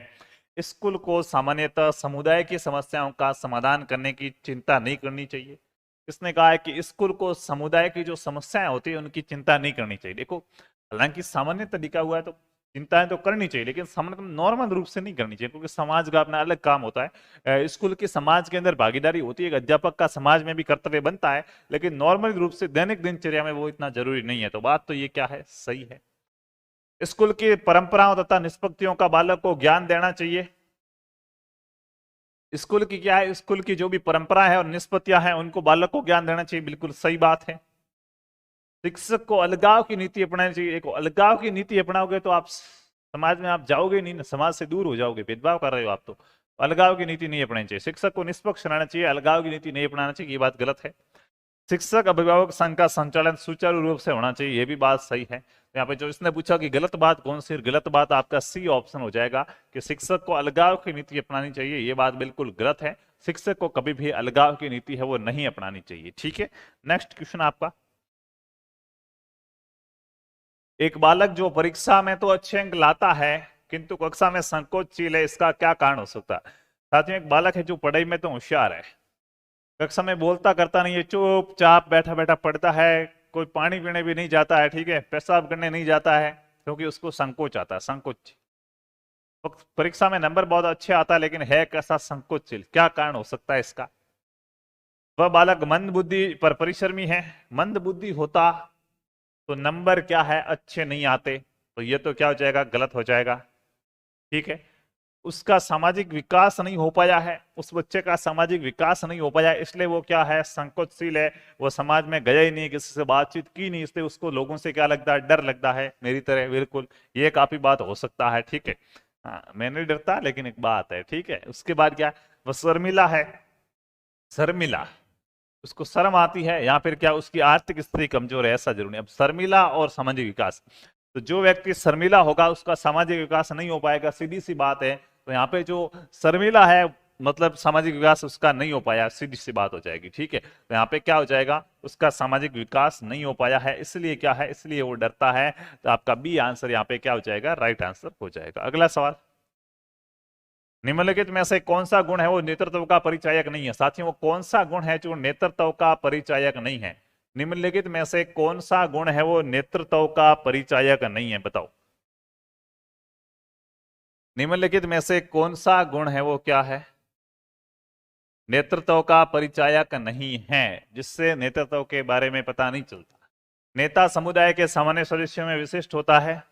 स्कूल को सामान्यतः समुदाय की समस्याओं का समाधान करने की चिंता नहीं करनी चाहिए। किसने कहा है कि स्कूल को समुदाय की जो समस्याएं होती है उनकी चिंता नहीं करनी चाहिए। देखो हालांकि सामान्य तरीका हुआ है तो चिंताएं तो करनी चाहिए, लेकिन सामान्य नॉर्मल रूप से नहीं करनी चाहिए, क्योंकि समाज का अपना अलग काम होता है। स्कूल की समाज के अंदर भागीदारी होती है, एक अध्यापक का समाज में भी कर्तव्य बनता है, लेकिन नॉर्मल रूप से दैनिक दिनचर्या में वो इतना जरूरी नहीं है। तो बात तो ये क्या है, सही है। स्कूल की परंपराओं तथा निष्पत्तियों का बालक को ज्ञान देना चाहिए। स्कूल की क्या है, स्कूल की जो भी परंपरा है और निष्पत्तियां हैं उनको बालक को ज्ञान देना चाहिए, बिल्कुल सही बात है। शिक्षक को अलगाव की नीति अपनानी चाहिए। एक अलगाव की नीति अपनाओगे तो आप समाज में आप जाओगे नहीं, समाज से दूर हो जाओगे, भेदभाव कर रहे हो आप तो। अलगाव की नीति नहीं अपनानी चाहिए। शिक्षक को निष्पक्ष रहना चाहिए, अलगाव की नीति नहीं अपनाना चाहिए, ये बात गलत है। शिक्षक अभिभावक संघ का संचालन सुचारू रूप से होना चाहिए, ये भी बात सही है। तो यहाँ पे जो इसने पूछा कि गलत बात कौन सी, गलत बात आपका सी ऑप्शन हो जाएगा कि शिक्षक को अलगाव की नीति अपनानी चाहिए, ये बात बिल्कुल गलत है। शिक्षक को कभी भी अलगाव की नीति है वो नहीं अपनानी चाहिए, ठीक है। नेक्स्ट क्वेश्चन आपका, एक बालक जो परीक्षा में तो अच्छे अंक लाता है किंतु कक्षा में संकोचशील है, इसका क्या कारण हो सकता है। साथियों एक बालक है जो पढ़ाई में तो होशियार है, कक्षा में बोलता करता नहीं है, चुपचाप बैठा बैठा पढ़ता है, कोई पानी पीने भी नहीं जाता है, ठीक है, पेशाब करने नहीं जाता है, क्योंकि उसको संकोच आता है, संकोच। परीक्षा में नंबर बहुत अच्छे आता है, लेकिन है कैसा, संकोचशील। क्या कारण हो सकता है इसका। वह बालक मंद बुद्धि पर परिश्रमी है। मंद बुद्धि होता तो नंबर क्या है, अच्छे नहीं आते, तो ये तो क्या हो जाएगा, गलत हो जाएगा, ठीक है। उसका सामाजिक विकास नहीं हो पाया है, उस बच्चे का सामाजिक विकास नहीं हो पाया, इसलिए वो क्या है, संकोचशील है। वो समाज में गया ही नहीं, किसी से बातचीत की नहीं, इसलिए उसको लोगों से क्या लगता है, डर लगता है, मेरी तरह बिल्कुल। ये काफी बात हो सकता है, ठीक है। हाँ मैं नहीं डरता, लेकिन एक बात है, ठीक है। उसके बाद क्या, वो शर्मिला है, शर्मिला, उसको शर्म आती है, या फिर क्या उसकी आर्थिक स्थिति कमजोर है, ऐसा जरूर नहीं। अब शर्मिला और सामाजिक विकास, तो जो व्यक्ति शर्मिला होगा उसका सामाजिक विकास नहीं हो पाएगा, सीधी सी बात है। तो यहाँ पे जो शर्मिला है मतलब सामाजिक विकास उसका नहीं हो पाया, सीधी सी बात हो जाएगी, ठीक है। तो यहाँ पे क्या हो जाएगा, उसका सामाजिक विकास नहीं हो पाया है, इसलिए क्या है, इसलिए वो डरता है। तो आपका बी आंसर यहाँ पे क्या हो जाएगा, राइट आंसर हो जाएगा। अगला सवाल, निम्नलिखित में से कौन सा गुण है वो नेतृत्व का परिचायक नहीं है। साथियों वो कौन सा गुण है जो नेतृत्व का परिचायक नहीं है। निम्नलिखित में से कौन सा गुण है वो नेतृत्व का परिचायक नहीं है, बताओ। निम्नलिखित में से कौन सा गुण है वो क्या है, नेतृत्व का परिचायक नहीं है, जिससे नेतृत्व के बारे में पता नहीं चलता। नेता समुदाय के सामान्य सदस्यों में विशिष्ट होता है,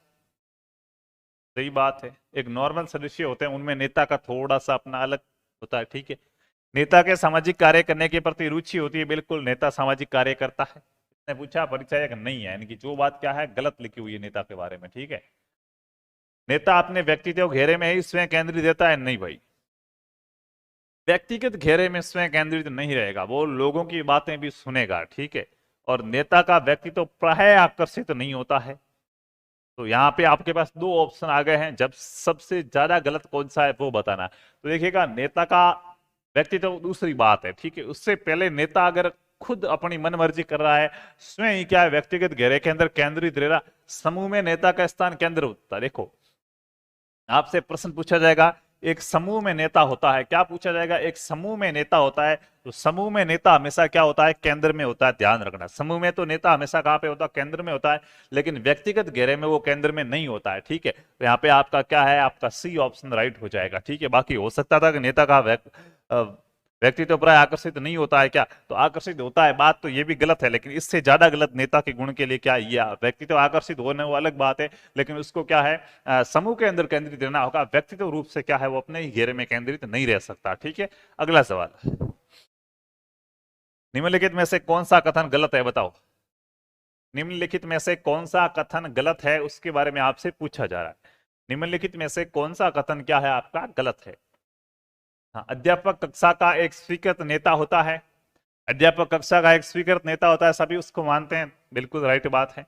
सही बात है। एक नॉर्मल सदस्य होते हैं उनमें नेता का थोड़ा सा अपना अलग होता है, ठीक है। नेता के सामाजिक कार्य करने के प्रति रुचि होती है, बिल्कुल नेता सामाजिक कार्य करता है। इसने पूछा परिचायक नहीं है, यानी कि जो बात क्या है गलत लिखी हुई है नेता के बारे में, ठीक है। नेता अपने व्यक्तित्व घेरे में ही स्वयं केंद्रित रहता है? नहीं भाई, व्यक्तिगत घेरे में स्वयं केंद्रित नहीं रहेगा, वो लोगों की बातें भी सुनेगा, ठीक है। और नेता का व्यक्तित्व प्राय आकर्षित नहीं होता है। तो यहाँ पे आपके पास दो ऑप्शन आ गए हैं, जब सबसे ज्यादा गलत कौन सा है वो बताना। तो देखिएगा, नेता का व्यक्तित्व दूसरी बात है, ठीक है। उससे पहले नेता अगर खुद अपनी मन मर्जी कर रहा है, स्वयं ही क्या है, व्यक्तिगत घेरे के अंदर केंद्रित रह रहा, समूह में नेता का स्थान केंद्र होता है। देखो, आपसे प्रश्न पूछा जाएगा, एक समूह में नेता होता है, क्या पूछा जाएगा, एक समूह में नेता होता है, तो समूह में नेता हमेशा क्या होता है, केंद्र में होता है। ध्यान रखना, समूह में तो नेता हमेशा कहां पे होता है, केंद्र में होता है, लेकिन व्यक्तिगत घेरे में वो केंद्र में नहीं होता है, ठीक है। तो यहाँ पे आपका क्या है, आपका सी ऑप्शन राइट हो जाएगा, ठीक है। बाकी हो सकता था कि नेता का व्यक्तित्व प्राय आकर्षित नहीं होता है, क्या तो आकर्षित होता है, बात तो ये भी गलत है, लेकिन इससे ज्यादा गलत नेता के गुण के लिए क्या, ये व्यक्तित्व आकर्षित होने वो अलग बात है, लेकिन उसको क्या है, समूह के अंदर केंद्रित रहना होगा, व्यक्तित्व रूप से क्या है, वो अपने ही घेरे में केंद्रित नहीं रह सकता, ठीक है। अगला सवाल, निम्नलिखित में से कौन सा कथन गलत है, बताओ। निम्नलिखित में से कौन सा कथन गलत है, उसके बारे में आपसे पूछा जा रहा है। निम्नलिखित में से कौन सा कथन क्या है, आपका गलत है। हाँ, अध्यापक कक्षा का एक स्वीकृत नेता होता है। अध्यापक कक्षा का एक स्वीकृत नेता होता है, सभी उसको मानते हैं, बिल्कुल राइट बात है।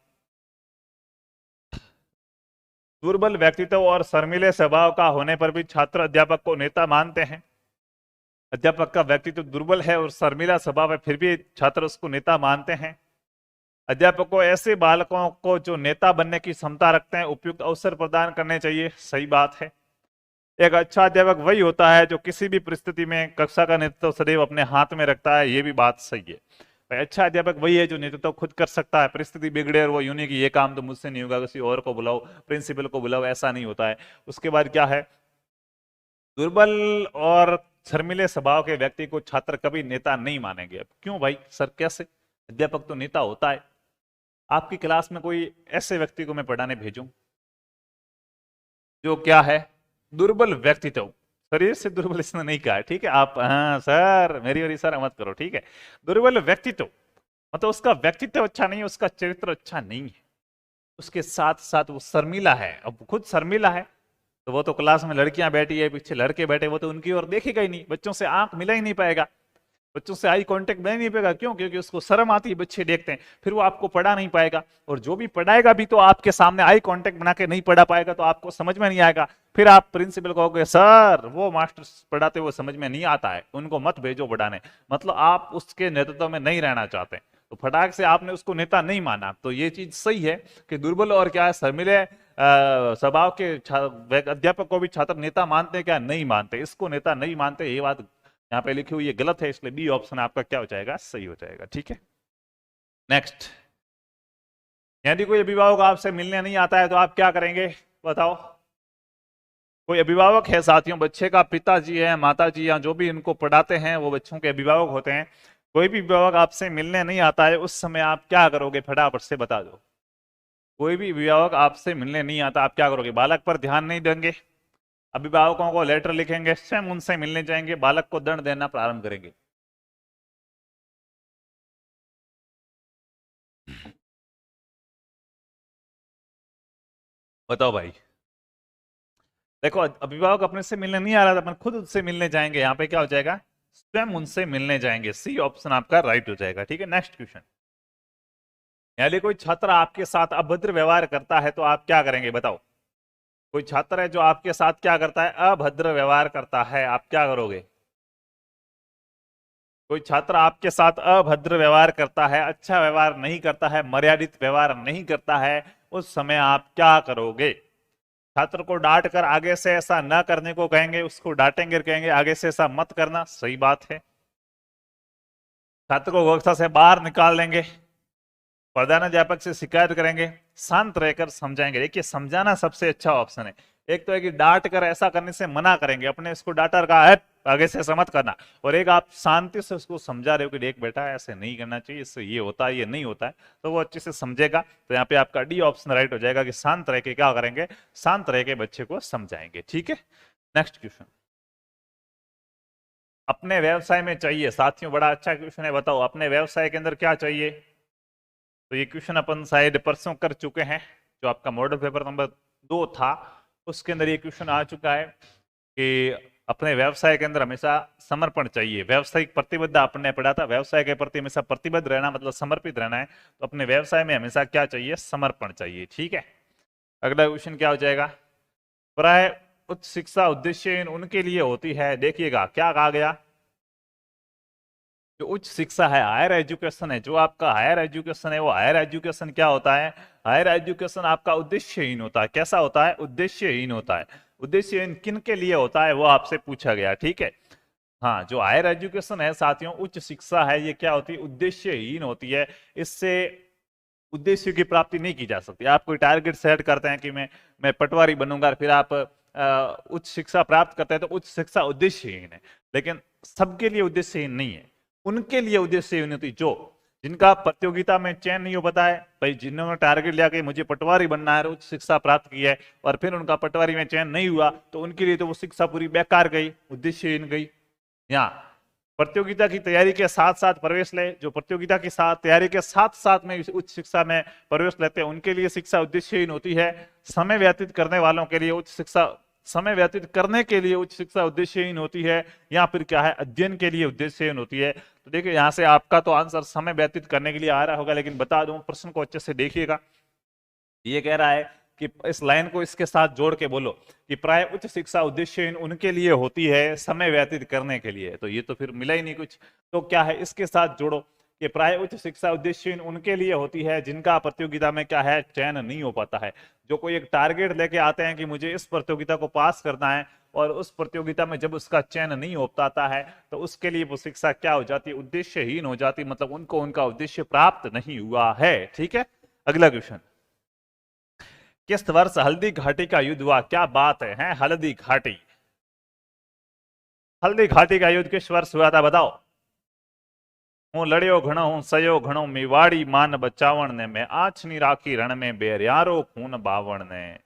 दुर्बल व्यक्तित्व और शर्मीले स्वभाव का होने पर भी छात्र अध्यापक को नेता मानते हैं। अध्यापक का व्यक्तित्व दुर्बल है और शर्मीला स्वभाव है, फिर भी छात्र उसको नेता मानते हैं। अध्यापक को ऐसे बालकों को जो नेता बनने की क्षमता रखते हैं उपयुक्त अवसर प्रदान करने चाहिए, सही बात है। एक अच्छा अध्यापक वही होता है जो किसी भी परिस्थिति में कक्षा का नेतृत्व सदैव अपने हाथ में रखता है, ये भी बात सही है। भाई, अच्छा अध्यापक वही है जो नेतृत्व खुद कर सकता है, परिस्थिति बिगड़े और वो यूं नहीं कि ये काम तो मुझसे नहीं होगा, किसी और को बुलाओ, प्रिंसिपल को बुलाओ, ऐसा नहीं होता है। उसके बाद क्या है, दुर्बल और शर्मिले स्वभाव के व्यक्ति को छात्र कभी नेता नहीं मानेंगे। अब क्यों भाई सर, कैसे, अध्यापक तो नेता होता है। आपकी क्लास में कोई ऐसे व्यक्ति को मैं पढ़ाने भेजूं जो क्या है, दुर्बल व्यक्तित्व, शरीर से दुर्बल इसने नहीं कहा है, ठीक है। आप हाँ सर, मेरी और सर मत करो, ठीक है। दुर्बल व्यक्तित्व मतलब उसका व्यक्तित्व अच्छा नहीं है, उसका चरित्र अच्छा नहीं है, उसके साथ साथ वो शर्मिला है। अब खुद शर्मिला है तो वो तो क्लास में लड़कियां बैठी है, पीछे लड़के बैठे, वो तो उनकी ओर देखेगा ही नहीं, बच्चों से आंख मिला ही नहीं पाएगा, बच्चों से आई कांटेक्ट बना नहीं पाएगा। क्यों? क्योंकि उसको शर्म आती है, बच्चे देखते हैं, फिर वो आपको पढ़ा नहीं पाएगा। और जो भी पढ़ाएगा भी तो आपके सामने आई कांटेक्ट बना के नहीं पढ़ा पाएगा, तो आपको समझ में नहीं आएगा। फिर आप प्रिंसिपल कहोगे सर वो मास्टर पढ़ाते हुए समझ में नहीं आता है, उनको मत भेजो पढ़ाने, मतलब आप उसके नेतृत्व में नहीं रहना चाहते। तो फटाक से आपने उसको नेता नहीं माना। तो ये चीज सही है कि दुर्बल और क्या है, शर्मिले स्वभाव के अध्यापक को भी छात्र नेता मानते हैं क्या? नहीं मानते, इसको नेता नहीं मानते, ये बात यहाँ पे लिखी हुई है गलत है, इसलिए बी ऑप्शन आपका क्या हो जाएगा, सही हो जाएगा, ठीक है। नेक्स्ट, यदि कोई अभिभावक आपसे मिलने नहीं आता है तो आप क्या करेंगे, बताओ। कोई अभिभावक है साथियों, बच्चे का पिताजी है, माताजी या जो भी इनको पढ़ाते हैं वो बच्चों के अभिभावक होते हैं। कोई भी अभिभावक आपसे मिलने नहीं आता है, उस समय आप क्या करोगे, फटाफट से बता दो। कोई भी अभिभावक आपसे मिलने नहीं आता, आप क्या करोगे? बालक पर ध्यान नहीं देंगे, अभिभावकों को लेटर लिखेंगे, स्वयं उनसे मिलने जाएंगे, बालक को दंड देना प्रारंभ करेंगे। बताओ भाई। देखो, अभिभावक अपने से मिलने नहीं आ रहा था, अपन खुद उससे मिलने जाएंगे, यहाँ पे क्या हो जाएगा, स्वयं उनसे मिलने जाएंगे, सी ऑप्शन आपका राइट हो जाएगा, ठीक है। नेक्स्ट क्वेश्चन, यदि कोई छात्र आपके साथ अभद्र व्यवहार करता है तो आप क्या करेंगे, बताओ। कोई छात्र है जो आपके साथ क्या करता है, अभद्र व्यवहार करता है, आप क्या करोगे? कोई छात्र आपके साथ अभद्र व्यवहार करता है, अच्छा व्यवहार नहीं करता है, मर्यादित व्यवहार नहीं करता है, उस समय आप क्या करोगे? छात्र को डांट कर आगे से ऐसा न करने को कहेंगे, उसको डांटेंगे, कहेंगे आगे से ऐसा मत करना, सही बात है। छात्र को कक्षा से बाहर निकाल देंगे, प्रधानाध्यापक से शिकायत करेंगे, शांत रहकर समझाएंगे। देखिए, समझाना सबसे अच्छा ऑप्शन है। एक तो है कि डांट कर ऐसा करने से मना करेंगे, अपने इसको डांटा कहा है आगे से ऐसा मत करना, और एक आप शांति से उसको समझा रहे हो कि देख बेटा ऐसे नहीं करना चाहिए, इससे ये होता है ये नहीं होता है, तो वो अच्छे से समझेगा। तो यहाँ पे आपका डी ऑप्शन राइट हो जाएगा कि शांत रह के क्या करेंगे, शांत रह के बच्चे को समझाएंगे, ठीक है। नेक्स्ट क्वेश्चन, अपने व्यवसाय में चाहिए, साथियों बड़ा अच्छा क्वेश्चन है, बताओ अपने व्यवसाय के अंदर क्या चाहिए। तो ये क्वेश्चन अपन शायद परसों कर चुके हैं, जो आपका मॉडल पेपर नंबर 2 था, उसके अंदर ये क्वेश्चन आ चुका है कि अपने व्यवसाय के अंदर हमेशा समर्पण चाहिए। व्यवसायिक प्रतिबद्धता आपने पढ़ा था, व्यवसाय के प्रति हमेशा प्रतिबद्ध रहना मतलब समर्पित रहना है। तो अपने व्यवसाय में हमेशा क्या चाहिए? समर्पण चाहिए। ठीक है, अगला क्वेश्चन क्या हो जाएगा? प्राय उच्च शिक्षा उद्देश्यहीन उनके लिए होती है। देखिएगा क्या कहा गया, जो उच्च शिक्षा है, हायर एजुकेशन है, जो आपका हायर एजुकेशन है, वो हायर एजुकेशन क्या होता है? हायर एजुकेशन आपका उद्देश्यहीन होता है। कैसा होता है? उद्देश्यहीन होता है। उद्देश्यहीन किन के लिए होता है वो आपसे पूछा गया। ठीक है, हाँ, जो हायर एजुकेशन है साथियों, उच्च शिक्षा है, ये क्या होती है? उद्देश्यहीन होती है। इससे उद्देश्य की प्राप्ति नहीं की जा सकती। आप कोई टारगेट सेट करते हैं कि मैं पटवारी बनूंगा, फिर आप उच्च शिक्षा प्राप्त करते हैं, तो उच्च शिक्षा उद्देश्यहीन है। लेकिन सबके लिए उद्देश्यहीन नहीं है। उनके लिए उद्देश्यहीन होती जो जिनका प्रतियोगिता में चयन नहीं हो पाता है। भाई जिन्होंने टारगेट लिया कि मुझे पटवारी बनना है, उच्च शिक्षा प्राप्त की है, और फिर उनका पटवारी में चयन नहीं हुआ, तो उनके लिए तो वो शिक्षा पूरी बेकार गई, उद्देश्यहीन गई। यहाँ प्रतियोगिता की तैयारी के साथ साथ प्रवेश ले, जो प्रतियोगिता की साथ तैयारी के साथ साथ में उच्च शिक्षा में प्रवेश लेते हैं, उनके लिए शिक्षा उद्देश्यहीन होती है। समय व्यतीत करने वालों के लिए उच्च शिक्षा, समय व्यतीत करने के लिए उच्च शिक्षा उद्देश्यहीन होती है, या फिर क्या है? अध्ययन के लिए उद्देश्यहीन होती है। तो देखिए यहाँ से आपका तो आंसर समय व्यतीत करने के लिए आ रहा होगा, लेकिन बता दूं प्रश्न को अच्छे से देखिएगा। ये कह रहा है कि इस लाइन को इसके साथ जोड़ के बोलो कि प्राय उच्च शिक्षा उद्देश्यहीन उनके लिए होती है, समय व्यतीत करने के लिए। तो ये तो फिर मिला ही नहीं कुछ। तो क्या है? इसके साथ जोड़ो कि प्राय उच्च शिक्षा उद्देश्यहीन उनके लिए होती है जिनका प्रतियोगिता में क्या है? चयन नहीं हो पाता है। जो कोई एक टारगेट लेके आते हैं कि मुझे इस प्रतियोगिता को पास करना है, और उस प्रतियोगिता में जब उसका चयन नहीं हो पाता है, तो उसके लिए वो शिक्षा क्या हो जाती है? उद्देश्यहीन हो जाती, मतलब उनको उनका उद्देश्य प्राप्त नहीं हुआ है। ठीक है, अगला क्वेश्चन, किस वर्ष हल्दी घाटी का युद्ध हुआ? क्या बात है, हल्दी घाटी, हल्दी घाटी का युद्ध किस वर्ष हुआ था? बताओ। हूँ लड़ियो घणो हूँ सयो घणो, मेवाड़ी मान बचावण ने, मैं आँच नी राखी रण में, बेरियारो खून बावण ने,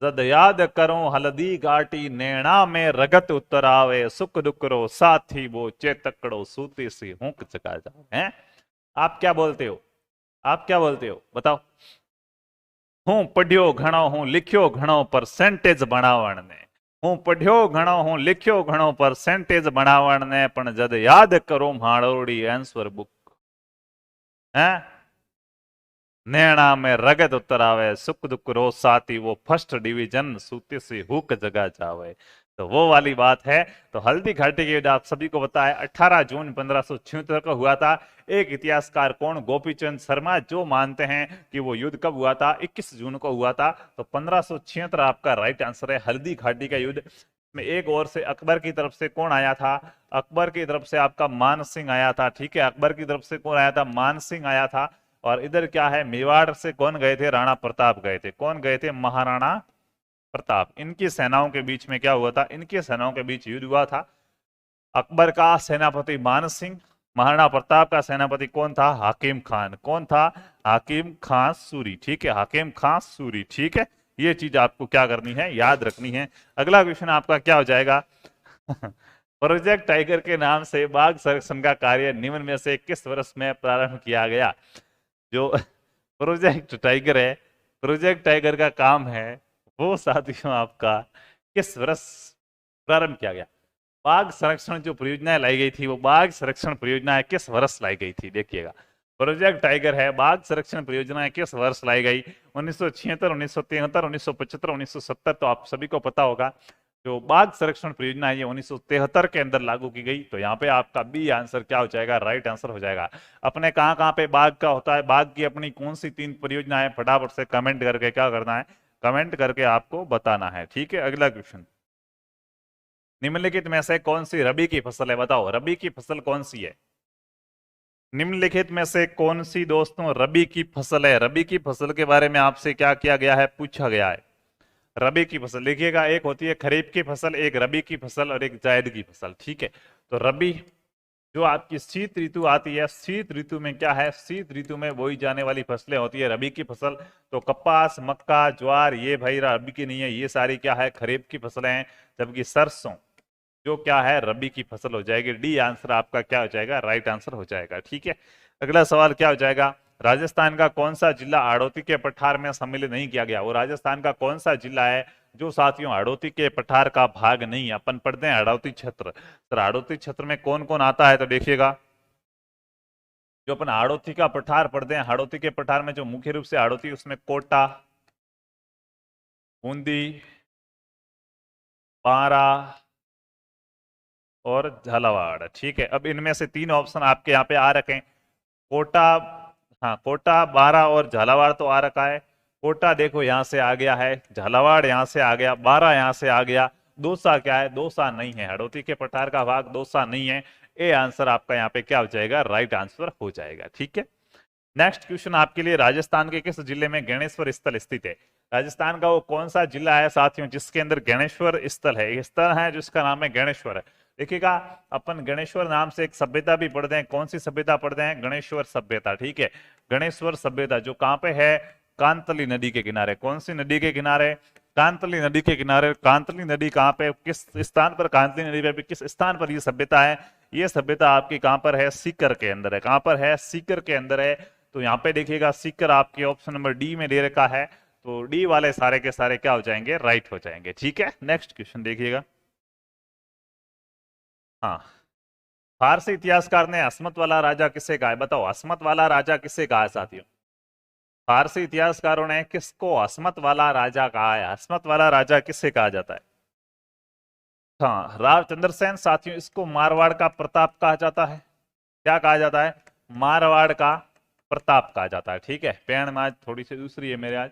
जद याद करो हल्दी घाटी, नैना में रगत उतर आवे, सुख दुख रो साथी वो चेतकड़ो, सूती सी हुक चका जाओ। हैं, आप क्या बोलते हो? आप क्या बोलते हो? बताओ। हूँ पढ़ियो घणो हूँ लिखियो घणो, परसेंटेज बनावण ने, हूँ पढ़ियो घणो हूँ लिखियो घणो, परसेंटेज बनावण ने, पण जद याद करो माड़ोड़ी आंसर बुक, हैं, नैना में रगत उतर आवे, सुख दुख रो साथी वो फर्स्ट डिवीजन, सूती सी हुक जगा जावे। तो वो वाली बात है। तो हल्दी घाटी के युद्ध आप सभी को पता है 18 जून 1576 को हुआ था। एक इतिहासकार कौन? गोपीचंद शर्मा, जो मानते हैं कि वो युद्ध कब हुआ था? 21 जून को हुआ था। तो 1576 आपका राइट आंसर है, हल्दी घाटी का युद्ध में। एक ओर से अकबर की तरफ से कौन आया था? अकबर की तरफ से आपका मान सिंह आया था। ठीक है, अकबर की तरफ से कौन आया था? मान सिंह आया था। और इधर क्या है? मेवाड़ से कौन गए थे? राणा प्रताप गए थे। कौन गए थे? महाराणा प्रताप। इनकी सेनाओं के बीच में क्या हुआ था? इनकी सेनाओं के बीच युद्ध हुआ था। अकबर का सेनापति मान सिंह, महाराणा प्रताप का सेनापति कौन था? हाकिम खान। कौन था? हाकिम खान सूरी। ठीक है, हाकिम खान सूरी। ठीक है, ये चीज आपको क्या करनी है? याद रखनी है। अगला क्वेश्चन आपका क्या हो जाएगा? प्रोजेक्ट टाइगर के नाम से बाघ संरक्षण का कार्य निम्न में से किस वर्ष में प्रारंभ किया गया? जो प्रोजेक्ट टाइगर है, प्रोजेक्ट टाइगर का काम है, वो साथियों आपका किस वर्ष प्रारंभ किया गया? बाघ संरक्षण जो परियोजना लाई गई थी, वो बाघ संरक्षण परियोजना किस वर्ष लाई गई थी? देखिएगा, प्रोजेक्ट टाइगर है, बाघ संरक्षण परियोजना किस वर्ष लाई गई? 1976, 1973, 1975, 1970। तो आप सभी को पता होगा जो बाघ संरक्षण परियोजना है ये 1973 के अंदर लागू की गई। तो यहाँ पे आपका बी आंसर क्या हो जाएगा? राइट आंसर हो जाएगा। अपने कहाँ कहाँ पे बाघ का होता है, बाघ की अपनी कौन सी 3 परियोजना है, फटाफट से कमेंट करके क्या करना है? कमेंट करके आपको बताना है। ठीक है, अगला क्वेश्चन, निम्नलिखित में से कौन सी रबी की फसल है? बताओ, रबी की फसल कौन सी है? निम्नलिखित में से कौन सी दोस्तों रबी की फसल है? रबी की फसल के बारे में आपसे क्या किया गया है? पूछा गया है। रबी की फसल देखिएगा, एक होती है खरीफ की फसल, एक रबी की फसल और एक जायद की फसल। ठीक है, तो रबी जो आपकी शीत ऋतु आती है, शीत ऋतु में क्या है? शीत ऋतु में बोई जाने वाली फसलें होती है रबी की फसल। तो कपास, मक्का, ज्वार, ये भाई रबी की नहीं है, ये सारी क्या है? खरीफ की फसलें हैं। जबकि सरसों जो क्या है? रबी की फसल हो जाएगी। डी आंसर आपका क्या हो जाएगा? राइट आंसर हो जाएगा। ठीक है, अगला सवाल क्या हो जाएगा? राजस्थान का कौन सा जिला हाड़ौती के पठार में सम्मिलित नहीं किया गया? वो राजस्थान का कौन सा जिला है जो साथियों हाड़ौती के पठार का भाग नहीं है। अपन पढ़ते हैं हाड़ौती क्षेत्र, सर हाड़ौती क्षेत्र में कौन कौन आता है, तो देखिएगा जो अपन हाड़ौती का पठार पढ़ते हैं, हाड़ौती के पठार में जो मुख्य रूप से हाड़ौती, उसमें कोटा, बूंदी, बारा और झालावाड़। ठीक है, अब इनमें से 3 ऑप्शन आपके यहाँ पे आ रखे हैं, कोटा, हाँ कोटा, बारा और झालावाड़ तो आ रखा है। कोटा देखो यहाँ से आ गया है, झालावाड़ यहाँ से आ गया, बारा यहाँ से आ गया। दौसा क्या है, दौसा नहीं है, हाड़ौती के पठार का भाग दौसा नहीं है। ए आंसर आपका यहाँ पे क्या हो जाएगा, राइट आंसर हो जाएगा। ठीक है, नेक्स्ट क्वेश्चन आपके लिए, राजस्थान के किस जिले में गणेश्वर स्थल स्थित है। राजस्थान का वो कौन सा जिला है साथियों जिसके अंदर गणेश्वर स्थल है, ये स्थल है जिसका नाम है गणेश्वर है। देखिएगा अपन गणेश्वर नाम से एक सभ्यता भी पढ़ते हैं, कौन सी सभ्यता पढ़ते हैं, गणेश्वर सभ्यता। ठीक है, गणेश्वर सभ्यता जो कहाँ पे है, कांतली नदी के किनारे। कौन सी नदी के किनारे, कांतली नदी के किनारे। कांतली नदी कहाँ पे, किस स्थान पर, कांतली नदी पे किस स्थान पर ये सभ्यता है, ये सभ्यता आपकी कहाँ पर है, सीकर के अंदर है। कहाँ पर है, सीकर के अंदर है। तो यहाँ पे देखिएगा सीकर आपके ऑप्शन नंबर डी में दे रखा है, तो डी वाले सारे के सारे क्या हो जाएंगे, राइट हो जाएंगे। ठीक है, नेक्स्ट क्वेश्चन देखिएगा। हाँ, फारसी इतिहासकार ने अस्मत वाला राजा किसे कहा है, बताओ अस्मत वाला राजा किसे कहा है साथियों। फारसी इतिहासकारों ने किसको अस्मत वाला राजा कहा है, अस्मत वाला राजा किसे कहा जाता है। हाँ, रावचंद्र सेन साथियों, इसको मारवाड़ का प्रताप कहा जाता है। क्या कहा जाता है, मारवाड़ का प्रताप कहा जाता है। ठीक है, पेड़ में आज थोड़ी सी दूसरी है मेरे, आज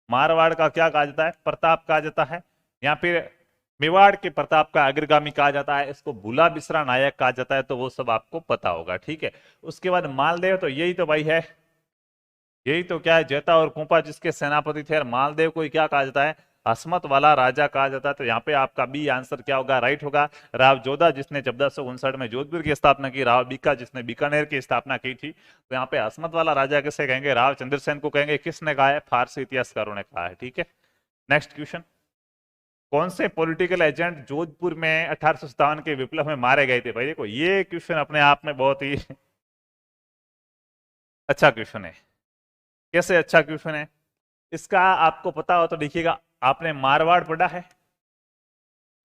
मारवाड़ का क्या कहा जाता है, प्रताप कहा जाता है। या फिर मेवाड़ के प्रताप का अग्रगामी कहा जाता है, इसको भूला बिसरा नायक कहा जाता है, तो वो सब आपको पता होगा। ठीक है, उसके बाद मालदेव, तो यही तो भाई है, यही तो क्या है, जैता और कुंपा जिसके सेनापति थे। और मालदेव को क्या कहा जाता है, अस्मत वाला राजा कहा जाता है। तो यहाँ पे आपका बी आंसर क्या होगा, राइट होगा। राव जोधा जिसने 1459 में जोधपुर की स्थापना की, राव बीका जिसने बीकानेर की स्थापना की थी। तो यहाँ पे अस्मत वाला राजा किसे कहेंगे, राव चंद्रसेन को कहेंगे। किसने कहा है, फारसी इतिहासकारों ने कहा है। ठीक है, नेक्स्ट क्वेश्चन, कौन से पॉलिटिकल एजेंट जोधपुर में 1857 के विप्लव में मारे गए थे। भाई देखो ये क्वेश्चन अपने आप में बहुत ही अच्छा क्वेश्चन है। कैसे अच्छा क्वेश्चन है, इसका आपको पता हो तो देखिएगा, आपने मारवाड़ पढ़ा है,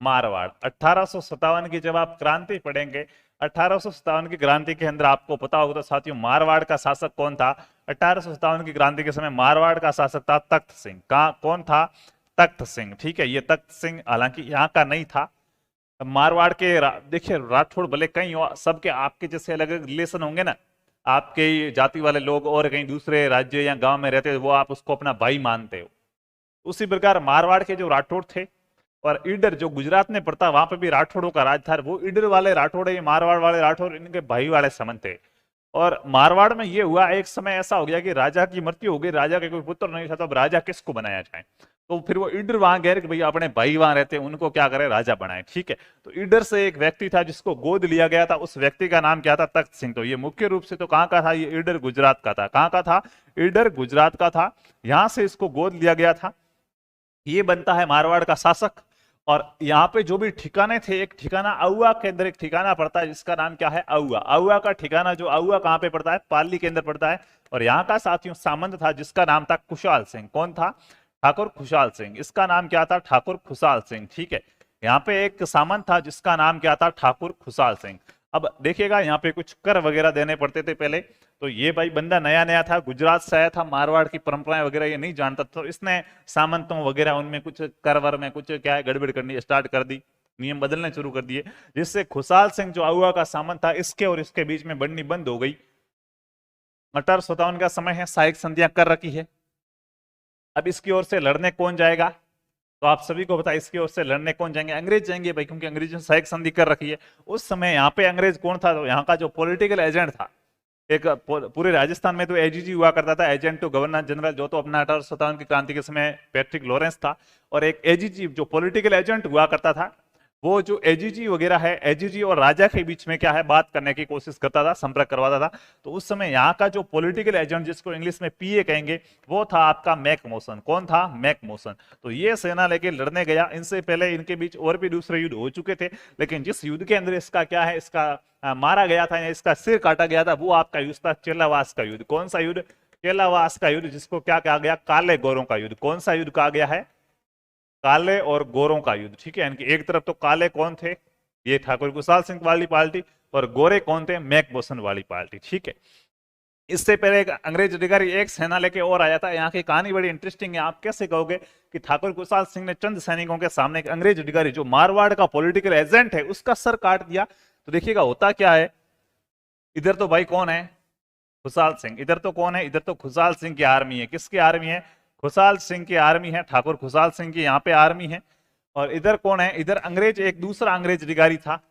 मारवाड़ 1857 की जब आप क्रांति पढ़ेंगे, 1857 की क्रांति के अंदर आपको पता होगा तो साथियों मारवाड़ का शासक कौन था। 1857 की क्रांति के समय मारवाड़ का शासक था तख्त सिंह। कौन था, तख्त सिंह। ठीक है, ये तख्त सिंह हालांकि यहाँ का नहीं था, मारवाड़ के देखिए राठौड़ भले कहीं सबके आपके जैसे अलग अलग रिलेशन होंगे ना, आपके जाति वाले लोग और कहीं दूसरे राज्य या गांव में रहते, वो आप उसको अपना भाई मानते हो। उसी प्रकार मारवाड़ के जो राठौड़ थे, और ईडर जो गुजरात में पड़ता, वहां पे भी राठौड़ों का राज था। वो ईडर वाले राठौड़, ये मारवाड़ वाले राठौड़, इनके भाई वाले संबंध थे। और मारवाड़ में ये हुआ, एक समय ऐसा हो गया कि राजा की मृत्यु हो गई, राजा के कोई पुत्र नहीं था, तो अब राजा किसको बनाया जाए। तो फिर वो ईडर वहां गए कि भैया अपने भाई वहां रहते हैं, उनको क्या करे, राजा बनाए। ठीक है, तो ईडर से एक व्यक्ति था जिसको गोद लिया गया था, उस व्यक्ति का नाम क्या था, तख्त सिंह। तो ये मुख्य रूप से तो कहाँ का था, ये ईडर गुजरात का था। कहाँ का था, ईडर गुजरात का था, यहां से इसको गोद लिया गया था। ये बनता है मारवाड़ का शासक। और यहाँ पे जो भी ठिकाने थे, एक ठिकाना अउआ के अंदर एक ठिकाना पड़ता है जिसका नाम क्या है, अउआ। अउआ का ठिकाना, जो अउआ कहाँ पे पड़ता है, पाली के अंदर पड़ता है। और यहाँ का साथियों सामंत था जिसका नाम था खुशहाल सिंह। कौन था, ठाकुर खुशहाल सिंह। इसका नाम क्या था, ठाकुर खुशहाल सिंह। ठीक है, यहाँ पे एक सामंत था जिसका नाम क्या था, ठाकुर खुशहाल सिंह। अब देखिएगा यहाँ पे कुछ कर वगैरह देने पड़ते थे पहले, तो ये भाई बंदा नया नया था, गुजरात से आया था, मारवाड़ की परंपराएं वगैरह ये नहीं जानता, तो इसने सामंतों वगैरह उनमें कुछ कर वर में कुछ क्या है गड़बड़ करनी स्टार्ट कर दी, नियम बदलने शुरू कर दिए, जिससे खुशहाल सिंह जो अउआ का सामंत था, इसके और इसके बीच में बननी बंद हो गई। 1857 का समय है, सहायक संधियां कर रखी है। अब इसकी ओर से लड़ने कौन जाएगा, तो आप सभी को पता है इसकी ओर से लड़ने कौन जाएंगे, अंग्रेज जाएंगे भाई, क्योंकि अंग्रेजों ने सहायक संधि कर रखी है। उस समय यहाँ पे अंग्रेज कौन था, तो यहाँ का जो पॉलिटिकल एजेंट था, एक पूरे राजस्थान में तो एजीजी हुआ करता था, एजेंट टू गवर्नर जनरल, जो तो अपना 1857 की क्रांति के समय पैट्रिक लॉरेंस था। और एक एजीजी जो पॉलिटिकल एजेंट हुआ करता था, वो जो एजीजी वगैरह है, एजीजी और राजा के बीच में क्या है बात करने की कोशिश करता था, संपर्क करवाता था। तो उस समय यहाँ का जो पॉलिटिकल एजेंट, जिसको इंग्लिश में पीए कहेंगे, वो था आपका मैक मोसन। कौन था, मैक मोसन। तो ये सेना लेके लड़ने गया। इनसे पहले इनके बीच और भी दूसरे युद्ध हो चुके थे, लेकिन जिस युद्ध के अंदर इसका क्या है, इसका मारा गया था या इसका सिर काटा गया था, वो आपका युद्ध था चेलावास का युद्ध। कौन सा युद्ध, चेलावास का युद्ध, जिसको क्या कहा गया, काले गोरों का युद्ध। कौन सा युद्ध कहा गया है, काले और गोरों का युद्ध, ठीक है। यानी कि एक तरफ तो काले कौन थे, ये ठाकुर कुशाल सिंह वाली पार्टी, और गोरे कौन थे, मैकमोहन वाली पार्टी, ठीक है। इससे पहले एक अंग्रेज अधिकारी एक सेना लेके और आया था। यहाँ की कहानी बड़ी इंटरेस्टिंग है। आप कैसे कहोगे कि ठाकुर कुशाल सिंह ने चंद सैनिकों के सामने एक अंग्रेज अधिकारी जो मारवाड़ का पॉलिटिकल एजेंट है उसका सर काट दिया। तो देखिएगा होता क्या है, इधर तो भाई कौन है, खुशाल सिंह, इधर तो कौन है, इधर तो खुशाल सिंह की आर्मी है। किसकी आर्मी है, खुशाल सिंह की आर्मी है, ठाकुर खुशाल सिंह की यहाँ पे आर्मी है। और इधर कौन है, इधर अंग्रेज, एक दूसरा अंग्रेज अधिकारी था,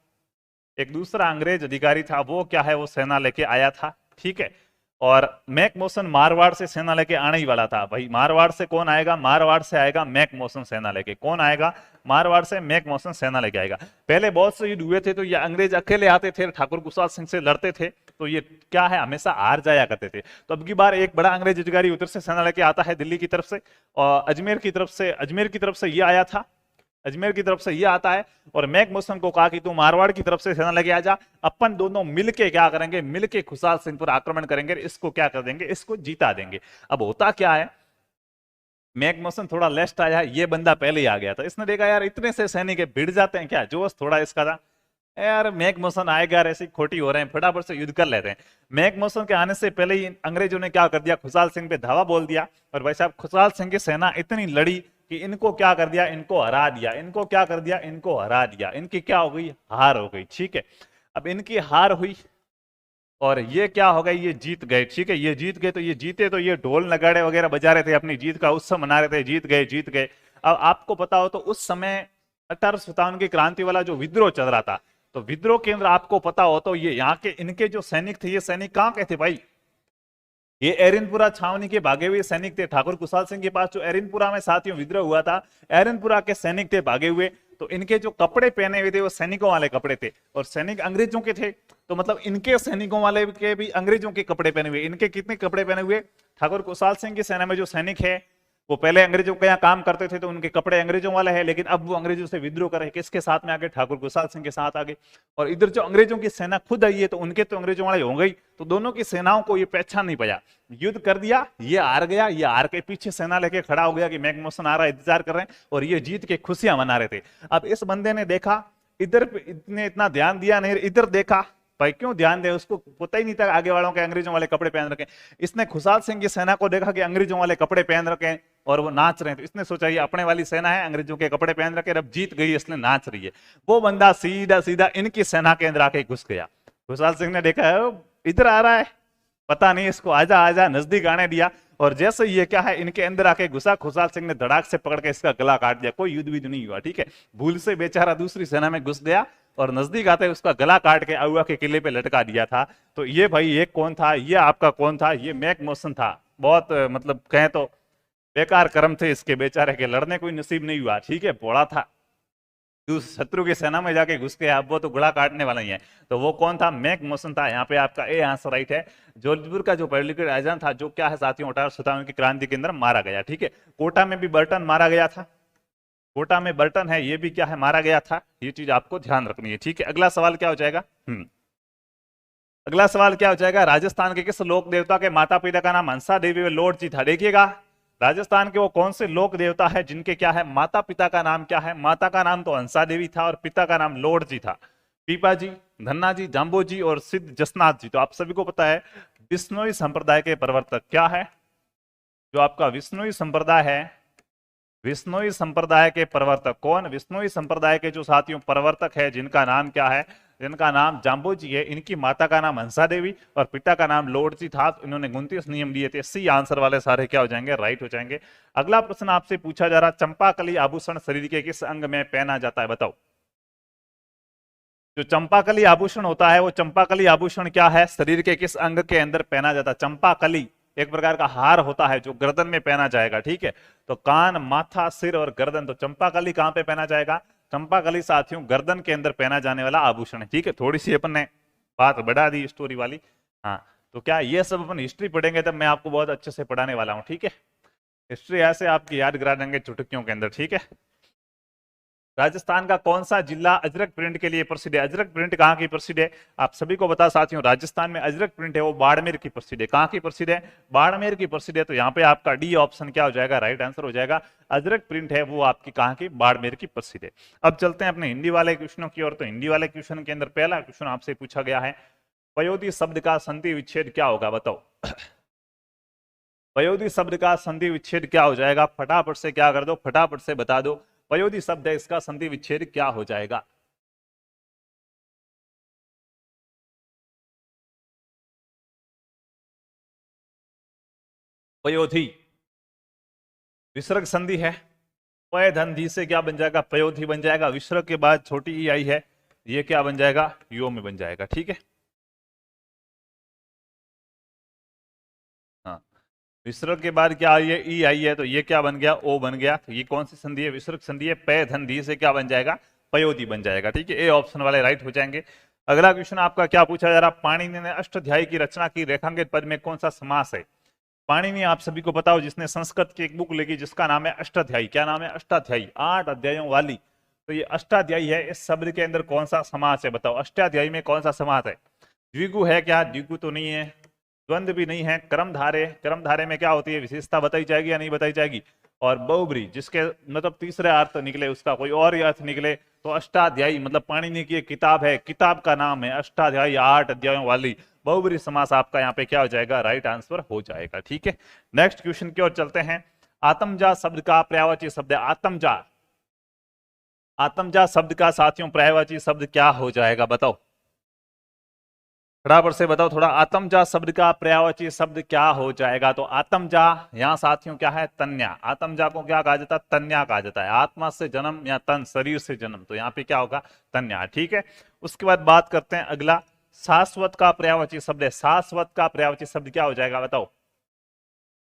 एक दूसरा अंग्रेज अधिकारी था, वो क्या है, वो सेना लेके आया था, ठीक है। और मैकमोहन मारवाड़ से सेना लेके आने ही वाला था। भाई मारवाड़ से कौन आएगा, मारवाड़ से आएगा मैकमोहन सेना लेके। कौन आएगा, मारवाड़ से मैकमोहन सेना लेके आएगा। पहले बहुत से युद्ध हुए थे तो ये अंग्रेज अकेले आते थे, ठाकुर कुशाल सिंह से लड़ते थे, तो ये क्या है, हमेशा हार जाया करते थे। तो अब की बार एक बड़ा अंग्रेज अधिकारी उधर से सेना लेके आता है दिल्ली की तरफ से, और अजमेर की तरफ से ये आया था, अजमेर की तरफ से ये आता है। और मैकमोहन को कहा कि तू मारवाड़ की तरफ से सेना लेके आ जा, अपन दोनों मिलके क्या करेंगे, मिलके खुशाल सिंह पर आक्रमण करेंगे, इसको क्या कर देंगे, इसको जीता देंगे। अब होता क्या है, मैकमोहन थोड़ा लेस्ट आया, ये बंदा पहले ही आ गया था। इसने देखा यार इतने से सैनिक भिड़ जाते हैं क्या, जोश थोड़ा इसका था, यार मैकमोहन आएगा, ऐसी खोटी हो रहे हैं, फटाफट से युद्ध कर लेते हैं। मैकमोहन के आने से पहले ही अंग्रेजों ने क्या कर दिया, खुशाल सिंह पे धावा बोल दिया। और भाई साहब खुशाल सिंह की सेना इतनी लड़ी कि इनको क्या कर दिया, इनको हरा दिया, इनको क्या कर दिया, इनको हरा दिया, इनकी क्या हो गई, हार हो गई, ठीक है। अब इनकी हार हुई और ये क्या हो गई, ये जीत गए, ठीक है। ये जीत गए, तो ये जीते तो ये ढोल नगाड़े वगैरह बजा रहे थे, अपनी जीत का उत्सव मना रहे थे, जीत गए, जीत गए। अब आपको पता हो तो उस समय 1857 की क्रांति वाला जो विद्रोह चल रहा था, तो विद्रोह के अंदर आपको पता हो तो ये यहाँ के इनके जो सैनिक थे, ये सैनिक कहाँ के थे भाई, ये एरिनपुरा छावनी के भागे हुए सैनिक थे। ठाकुर कुशाल सिंह के पास जो एरिनपुरा में साथियों विद्रोह हुआ था, एरिनपुरा के सैनिक थे भागे हुए। तो इनके जो कपड़े पहने हुए थे वो सैनिकों वाले कपड़े थे, और सैनिक अंग्रेजों के थे। तो मतलब इनके सैनिकों वाले के भी अंग्रेजों के कपड़े पहने हुए। इनके कितने कपड़े पहने हुए, ठाकुर कुशाल सिंह की सेना में जो सैनिक है वो पहले अंग्रेजों के यहाँ काम करते थे, तो उनके कपड़े अंग्रेजों वाले हैं, लेकिन अब वो अंग्रेजों से विद्रोह कर रहे, किसके साथ में आगे, ठाकुर कुशाल सिंह के साथ आगे। और इधर जो अंग्रेजों की सेना खुद आई है, तो उनके तो अंग्रेजों वाले हो गई। तो दोनों की सेनाओं को ये पहचान नहीं पाया, युद्ध कर दिया, ये हार गया, ये हार के पीछे सेना लेके खड़ा हो गया कि मैकमोहन आ रहा है, इंतजार कर रहे हैं, और ये जीत के खुशियां मना रहे थे। अब इस बंदे ने देखा इधर इतने इतना ध्यान दिया नहीं, इधर देखा, भाई क्यों ध्यान दे, उसको पता ही नहीं था आगे वालों के अंग्रेजों वाले कपड़े पहन रखे। इसने खुशाल सिंह की सेना को देखा कि अंग्रेजों वाले कपड़े पहन रखे और वो नाच रहे हैं, तो इसने सोचा ये अपने वाली सेना है, अंग्रेजों के कपड़े पहन रखे, अब जीत गई इसलिए नाच रही है। वो बंदा सीधा सीधा इनकी सेना के अंदर आके घुस गया। खुशाल सिंह ने देखा इधर आ रहा है, पता नहीं इसको, आजा आजा, नजदीक आने दिया। और जैसे ये क्या है इनके अंदर आके घुसा, खुशाल सिंह ने धड़ाक से पकड़ के इसका गला काट दिया। कोई युद्ध विद्ध नहीं हुआ, ठीक है, भूल से बेचारा दूसरी सेना में घुस गया और नजदीक आते उसका गला काट के अउआ के किले पे लटका दिया था। तो ये भाई ये कौन था, ये आपका कौन था, ये मैकमोहन था। बहुत मतलब कहें तो बेकार कर्म थे इसके बेचारे के, लड़ने कोई नसीब नहीं हुआ, ठीक है, बोला था शत्रु की सेना में जाके घुस के, अब वो तो गुड़ा काटने वाला ही है। तो वो कौन था, मैकमोहन था। यहाँ पे आपका ए आंसर राइट है। जोधपुर का जो पॉलिटिकल एजेंट था, जो क्या है साथियों 1857 की क्रांति के अंदर मारा गया, ठीक है। कोटा में भी बर्टन मारा गया था, कोटा में बर्टन है, ये भी क्या है, मारा गया था। ये चीज आपको ध्यान रखनी है, ठीक है। अगला सवाल क्या हो जाएगा, अगला सवाल क्या हो जाएगा, राजस्थान के किस लोक देवता के माता पिता का नाम हंसा देवी व लॉर्ड जी था। देखिएगा राजस्थान के वो कौन से लोक देवता है जिनके क्या है माता पिता का नाम क्या है, माता का नाम तो हंसा देवी था और पिता का नाम लॉर्ड जी था। पीपा जी, धन्ना जी, जाम्बो जी और सिद्ध जसनाथ जी। तो आप सभी को पता है विष्णुई संप्रदाय के प्रवर्तक क्या है, जो आपका विष्णुई संप्रदाय है, विष्णुई संप्रदाय के प्रवर्तक कौन, विष्णुई संप्रदाय के जो साथियों प्रवर्तक है जिनका नाम क्या है, जिनका नाम जाम्बो जी है। इनकी माता का नाम हंसा देवी और पिता का नाम लॉर्ड जी था। इन्होंने 29 नियम दिए थे। सी आंसर वाले सारे क्या हो जाएंगे, राइट हो जाएंगे। अगला प्रश्न आपसे पूछा जा रहा, चंपाकली आभूषण शरीर के किस अंग में पहना जाता है, बताओ। जो चंपाकली आभूषण होता है, वो चंपाकली आभूषण क्या है, शरीर के किस अंग के अंदर पहना जाता है। चंपाकली एक प्रकार का हार होता है जो गर्दन में पहना जाएगा, ठीक है। तो कान, माथा, सिर और गर्दन, तो चंपाकली कहां पे पहना जाएगा, चंपाकली साथियों गर्दन के अंदर पहना जाने वाला आभूषण है, ठीक है। थोड़ी सी अपन ने बात बढ़ा दी स्टोरी वाली, हाँ। तो क्या ये सब अपन हिस्ट्री पढ़ेंगे तब मैं आपको बहुत अच्छे से पढ़ाने वाला हूँ, ठीक है। हिस्ट्री ऐसे आपकी याद करा देंगे चुटकियों के अंदर, ठीक है। राजस्थान का कौन सा जिला अजरक प्रिंट के लिए प्रसिद्ध है? अजरक प्रिंट कहाँ की प्रसिद्ध है? आप सभी को बता साथियों, राजस्थान में अजरक प्रिंट है वो बाड़मेर की प्रसिद्ध है। कहाँ की प्रसिद्ध है? बाड़मेर की प्रसिद्ध है। तो यहाँ पे आपका डी ऑप्शन क्या हो जाएगा? राइट आंसर हो जाएगा। अजरक प्रिंट है वो आपकी कहाँ की? बाड़मेर की प्रसिद्ध है। अब चलते हैं अपने हिंदी वाले क्वेश्चनों की ओर। तो हिंदी वाले क्वेश्चन के अंदर पहला क्वेश्चन आपसे पूछा गया है, पयोधी शब्द का संधि विच्छेद क्या होगा? बताओ पयोधी शब्द का संधि विच्छेद क्या हो जाएगा? फटाफट से क्या कर दो, फटाफट से बता दो। पयोधी शब्द है, इसका संधि विच्छेद क्या हो जाएगा? पयोधी विसर्ग संधि है। पय धन धी से क्या बन जाएगा? पयोधी बन जाएगा। विसर्ग के बाद छोटी ई आई है, ये क्या बन जाएगा? यो में बन जाएगा। ठीक है, हाँ, विसर्ग के बाद क्या आई है? ई आई है, तो ये क्या बन गया? ओ बन गया। तो ये कौन सी संधि है? विसर्ग संधि है। पय धन धी से क्या बन जाएगा? पयोधी बन जाएगा। ठीक है, ए ऑप्शन वाले राइट हो जाएंगे। अगला क्वेश्चन आपका क्या पूछा जा रहा? पाणिनि ने अष्टाध्यायी की रचना की, रेखांकित पद में कौन सा समास है? पाणिनि आप सभी को पता हो, जिसने संस्कृत की एक बुक लिखी जिसका नाम है अष्टाध्यायी। क्या नाम है? अष्टाध्यायी, 8 अध्यायों वाली। तो ये अष्टाध्यायी है, इस शब्द के अंदर कौन सा समास है? बताओ अष्टाध्यायी में कौन सा समास है? द्विगु है क्या? द्विगु तो नहीं है, द्वंद्व भी नहीं है, कर्मधारे, कर्मधारे में क्या होती है? विशेषता बताई जाएगी या नहीं बताई जाएगी? और बहुब्री, जिसके मतलब तीसरे अर्थ निकले, उसका कोई और ही अर्थ निकले, तो अष्टाध्यायी मतलब पाणिनि की एक किताब है, किताब का नाम है अष्टाध्यायी, 8 अध्यायों वाली। बहुब्री समास आपका यहाँ पे क्या हो जाएगा? राइट आंसर हो जाएगा। ठीक है, नेक्स्ट क्वेश्चन की ओर चलते हैं। आत्मजा शब्द का पर्यायवाची शब्द है। आत्मजा, आत्मजा शब्द का साथियों पर्यायवाची शब्द क्या हो जाएगा? बताओ फटाफट से बताओ थोड़ा। आत्मजा शब्द का पर्यायवाची शब्द क्या हो जाएगा? तो आत्मजा यहाँ साथियों क्या है? तन्या। आत्मजा को क्या कहा जाता है? तन्या कहा जाता है। आत्मा से जन्म या तन शरीर से जन्म, तो यहाँ पे क्या होगा? तन्या। ठीक है, उसके बाद बात करते हैं अगला, शाश्वत का पर्यायवाची शब्द है। शाश्वत का पर्यायवाची शब्द क्या हो जाएगा? बताओ।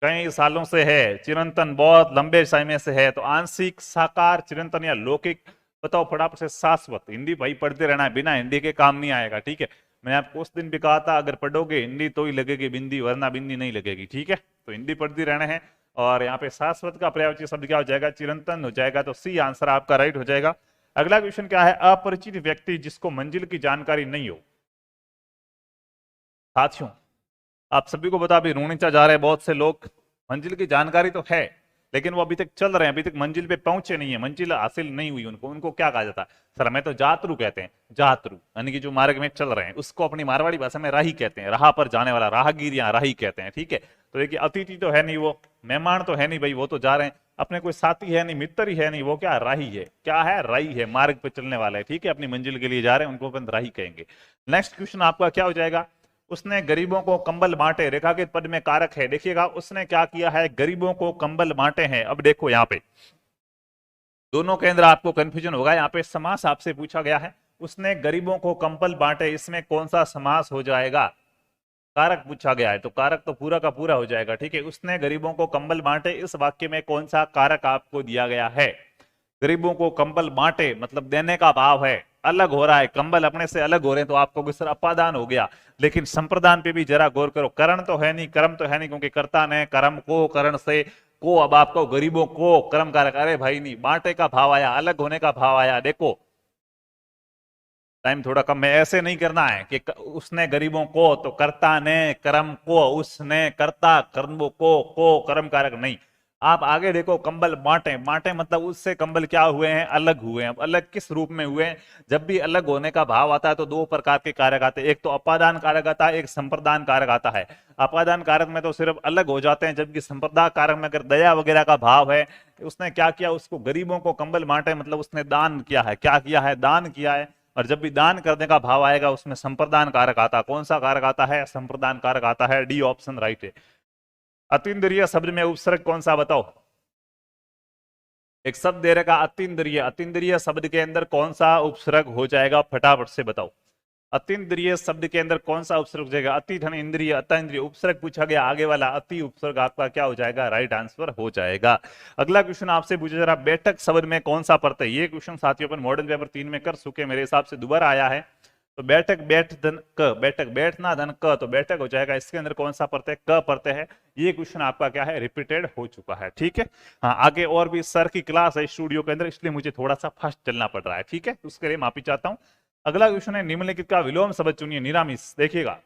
कई सालों से है, चिरंतन, बहुत लंबे समय से है, तो आंशिक, साकार, चिरंतन या लौकिक। बताओ फटाफट से। शाश्वत, हिंदी भाई पढ़ते रहना है, बिना हिंदी के काम नहीं आएगा। ठीक है, मैं आपको उस दिन भी कहा था, अगर पढ़ोगे हिंदी तो ही लगेगी बिंदी, वरना बिंदी नहीं लगेगी। ठीक है, तो हिंदी पढ़ती रहना है। और यहाँ पे शाश्वत का पर्यायवाची शब्द क्या हो जाएगा? चिरंतन हो जाएगा। तो सी आंसर आपका राइट हो जाएगा। अगला क्वेश्चन क्या है? अपरिचित व्यक्ति जिसको मंजिल की जानकारी नहीं हो। साथियों आप सभी को बता, अभी रूणीचा जा रहे हैं बहुत से लोग, मंजिल की जानकारी तो है लेकिन वो अभी तक चल रहे हैं, अभी तक मंजिल पे पहुंचे नहीं है, मंजिल हासिल नहीं हुई उनको। उनको क्या कहा जाता है? सर हमें तो जातरू कहते हैं। जातरू यानी कि जो मार्ग में चल रहे हैं, उसको अपनी मारवाड़ी भाषा में राही कहते हैं। राह पर जाने वाला, राहगीर यहाँ राही कहते हैं। ठीक है, तो देखिए अतिथि तो है नहीं, वो मेहमान तो है नहीं भाई, वो तो जा रहे हैं, अपने कोई साथी है नहीं, मित्र ही है नहीं, वो क्या? राही है। क्या है? राही है, मार्ग पे चलने वाला है। ठीक है, अपनी मंजिल के लिए जा रहे हैं, उनको अपन राही कहेंगे। नेक्स्ट क्वेश्चन आपका क्या हो जाएगा? उसने गरीबों को कंबल बांटे, रेखांकित पद में कारक है। देखिएगा उसने क्या किया है? गरीबों को कंबल बांटे हैं। अब देखो यहाँ पे दोनों के अंदर आपको कंफ्यूजन होगा। यहाँ पे समास आपसे पूछा गया है, उसने गरीबों को कंबल बांटे, इसमें कौन सा समास हो जाएगा? कारक पूछा गया है, तो कारक तो पूरा का पूरा हो जाएगा। ठीक है, उसने गरीबों को कंबल बांटे, इस वाक्य में कौन सा कारक आपको दिया गया है? गरीबों को कंबल बांटे मतलब देने का भाव है, अलग हो रहा है, कंबल अपने से अलग हो रहे हैं, तो आपको सर अपादान हो गया। लेकिन संप्रदान पे भी जरा गौर करो, करण तो है नहीं, कर्म तो है नहीं, क्योंकि कर्ता ने कर्म को करण से को, अब आपको गरीबों को कर्म कारक, अरे भाई नहीं, बांटे का भाव आया, अलग होने का भाव आया। देखो टाइम थोड़ा कम है, ऐसे नहीं करना है कि उसने गरीबों को, तो कर्ता ने कर्म को, उसने कर्ता कर्म को कर्म कारक नहीं। आप आगे देखो, कंबल बांटे, बांटे मतलब उससे कंबल क्या हुए हैं? अलग हुए हैं। अब अलग किस रूप में हुए हैं? जब भी अलग होने का भाव आता है तो दो प्रकार के कारक आते हैं, एक तो अपादान कारक आता है, एक संप्रदान कारक आता है। अपादान कारक में तो सिर्फ अलग हो जाते हैं, जबकि संप्रदान कारक में अगर दया वगैरह का भाव है, उसने क्या किया? उसको गरीबों को कंबल बांटे मतलब उसने दान किया है। क्या किया है? दान किया है। और जब भी दान करने का भाव आएगा उसमें संप्रदान कारक आता है। कौन सा कारक आता है? संप्रदान कारक आता है। डी ऑप्शन राइट है। अतीन्द्रिय शब्द में उपसर्ग कौन सा? बताओ। एक शब्द दे रखा अतीन्द्रिय, अतीन्द्रिय शब्द के अंदर कौन सा उपसर्ग हो जाएगा? फटाफट से बताओ। अतीन्द्रिय शब्द के अंदर कौन सा उपसर्ग हो जाएगा? अति धन इंद्रिय, अतीन्द्रिय उपसर्ग पूछा गया, आगे वाला अति उपसर्ग आपका क्या हो जाएगा? राइट आंसर हो जाएगा। अगला क्वेश्चन आपसे पूछा जा रहा, बैठक शब्द में कौन सा पड़ता है? ये क्वेश्चन साथियों पर मॉडल पेपर 3 में कर चुके, मेरे हिसाब से दोबारा आया है। तो बैठक बैठ धन क, बैठक बैठना धन क, तो बैठक हो जाएगा। इसके अंदर कौन सा प्रत्यय? क प्रत्यय है। ये क्वेश्चन आपका क्या है? रिपीटेड हो चुका है। ठीक है, हाँ आगे और भी सर की क्लास है स्टूडियो के अंदर, इसलिए मुझे थोड़ा सा फास्ट चलना पड़ रहा है। ठीक है, उसके लिए माफी चाहता हूँ। अगला क्वेश्चन है निम्नलिखित का विलोम शब्द चुनिए। निरामिष, देखिएगा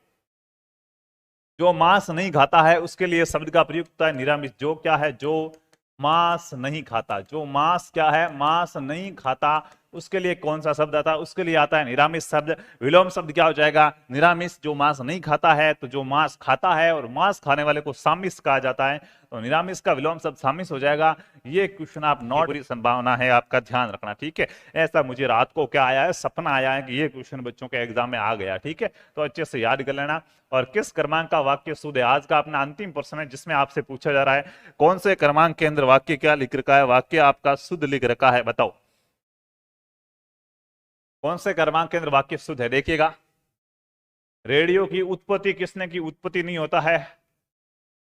जो मांस नहीं खाता है उसके लिए शब्द का प्रयोग होता है निरामिष। जो क्या है? जो मांस नहीं खाता, जो मांस क्या है? मांस नहीं खाता, उसके लिए कौन सा शब्द आता है? उसके लिए आता है निरामिष शब्द। विलोम शब्द क्या हो जाएगा? निरामिष। जो मांस नहीं खाता है, तो जो मांस खाता है और मांस खाने वाले को सामिस कहा जाता है, तो निरामिष का विलोम शब्द सामिस हो जाएगा। ये क्वेश्चन आप नॉट, पूरी संभावना है, आपका ध्यान रखना। ठीक है, ऐसा मुझे रात को क्या आया है? सपना आया है कि ये क्वेश्चन बच्चों के एग्जाम में आ गया। ठीक है, तो अच्छे से याद कर लेना। और किस क्रमांक का वाक्य शुद्ध है? आज का अपना अंतिम प्रश्न है, जिसमें आपसे पूछा जा रहा है कौन से क्रमांक के अंदर वाक्य क्या लिख रखा है? वाक्य आपका शुद्ध लिख रखा है, बताओ कौन से क्रमांक के अंदर वाक्य शुद्ध है? देखिएगा, रेडियो की उत्पत्ति किसने की? उत्पत्ति नहीं होता है,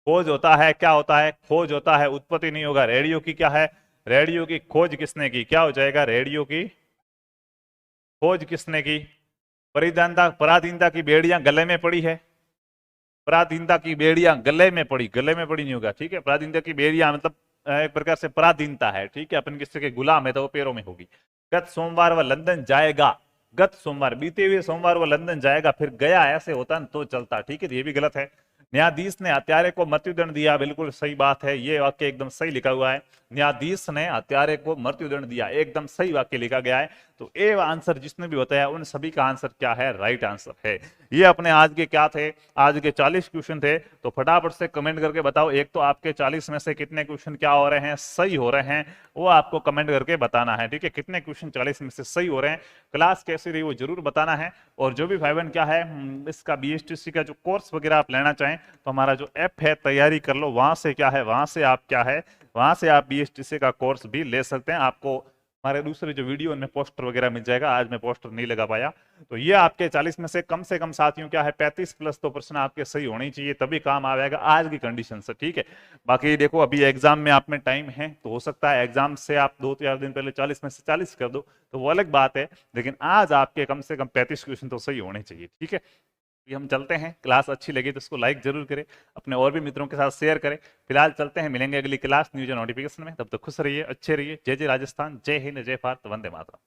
खोज होता है। क्या होता है? खोज होता है, उत्पत्ति नहीं होगा। रेडियो की क्या है? रेडियो की खोज किसने की? क्या हो जाएगा? रेडियो की खोज किसने की? पराधीनता, पराधीनता की बेड़ियां गले में पड़ी है। पराधीनता की बेड़ियां गले में पड़ी, गले में पड़ी नहीं होगा। ठीक है, पराधीनता की बेड़ियां मतलब एक प्रकार से पराधीनता है। ठीक है, अपन किसी के गुलाम है तो वो पैरों में होगी। गत सोमवार वह लंदन जाएगा। गत सोमवार, बीते हुए सोमवार वो लंदन जाएगा, फिर गया ऐसे होता न तो चलता। ठीक है, तो ये भी गलत है। न्यायाधीश ने हत्यारे को मृत्युदंड दिया, बिल्कुल सही बात है, ये वाक्य एकदम सही लिखा हुआ है। न्यायाधीश ने हत्यारे को मृत्युदंड दिया, एकदम सही वाक्य लिखा गया है। तो ए आंसर जिसने भी बताया उन सभी का आंसर क्या है? राइट आंसर है। ये अपने आज के क्या थे? आज के 40 क्वेश्चन थे। तो फटाफट से कमेंट करके बताओ, एक तो आपके 40 में से कितने क्वेश्चन क्या हो रहे हैं? सही हो रहे हैं, वो आपको कमेंट करके बताना है। ठीक है, कितने क्वेश्चन 40 में से सही हो रहे हैं, क्लास कैसी रही वो जरूर बताना है। और जो भी भाई बहन क्या है इसका BSTC का जो कोर्स वगैरह आप लेना चाहें, तो हमारा जो ऐप है तैयारी कर लो, वहां से क्या है, वहां से आप क्या है, वहां से आप BSTC का कोर्स भी ले सकते हैं। आपको हमारे दूसरे जो वीडियो उनमें पोस्टर वगैरह मिल जाएगा। आज मैं पोस्टर नहीं लगा पाया। तो ये आपके 40 में से कम साथियों क्या है 35 प्लस तो प्रश्न आपके सही होने चाहिए, तभी काम आएगा आज की कंडीशन से। ठीक है, बाकी देखो अभी एग्जाम में आप में टाइम है, तो हो सकता है एग्जाम से आप 2-4 दिन पहले 40 में से 40 कर दो, तो वो अलग बात है। लेकिन आज आपके कम से कम 35 क्वेश्चन तो सही होने चाहिए। ठीक है, ये हम चलते हैं। क्लास अच्छी लगी तो इसको लाइक जरूर करें, अपने और भी मित्रों के साथ शेयर करें। फिलहाल चलते हैं, मिलेंगे अगली क्लास न्यूज नोटिफिकेशन में। तब तक खुश रहिए, अच्छे रहिए। जय जय राजस्थान, जय हिंद, जय भारत, वंदे मातरम।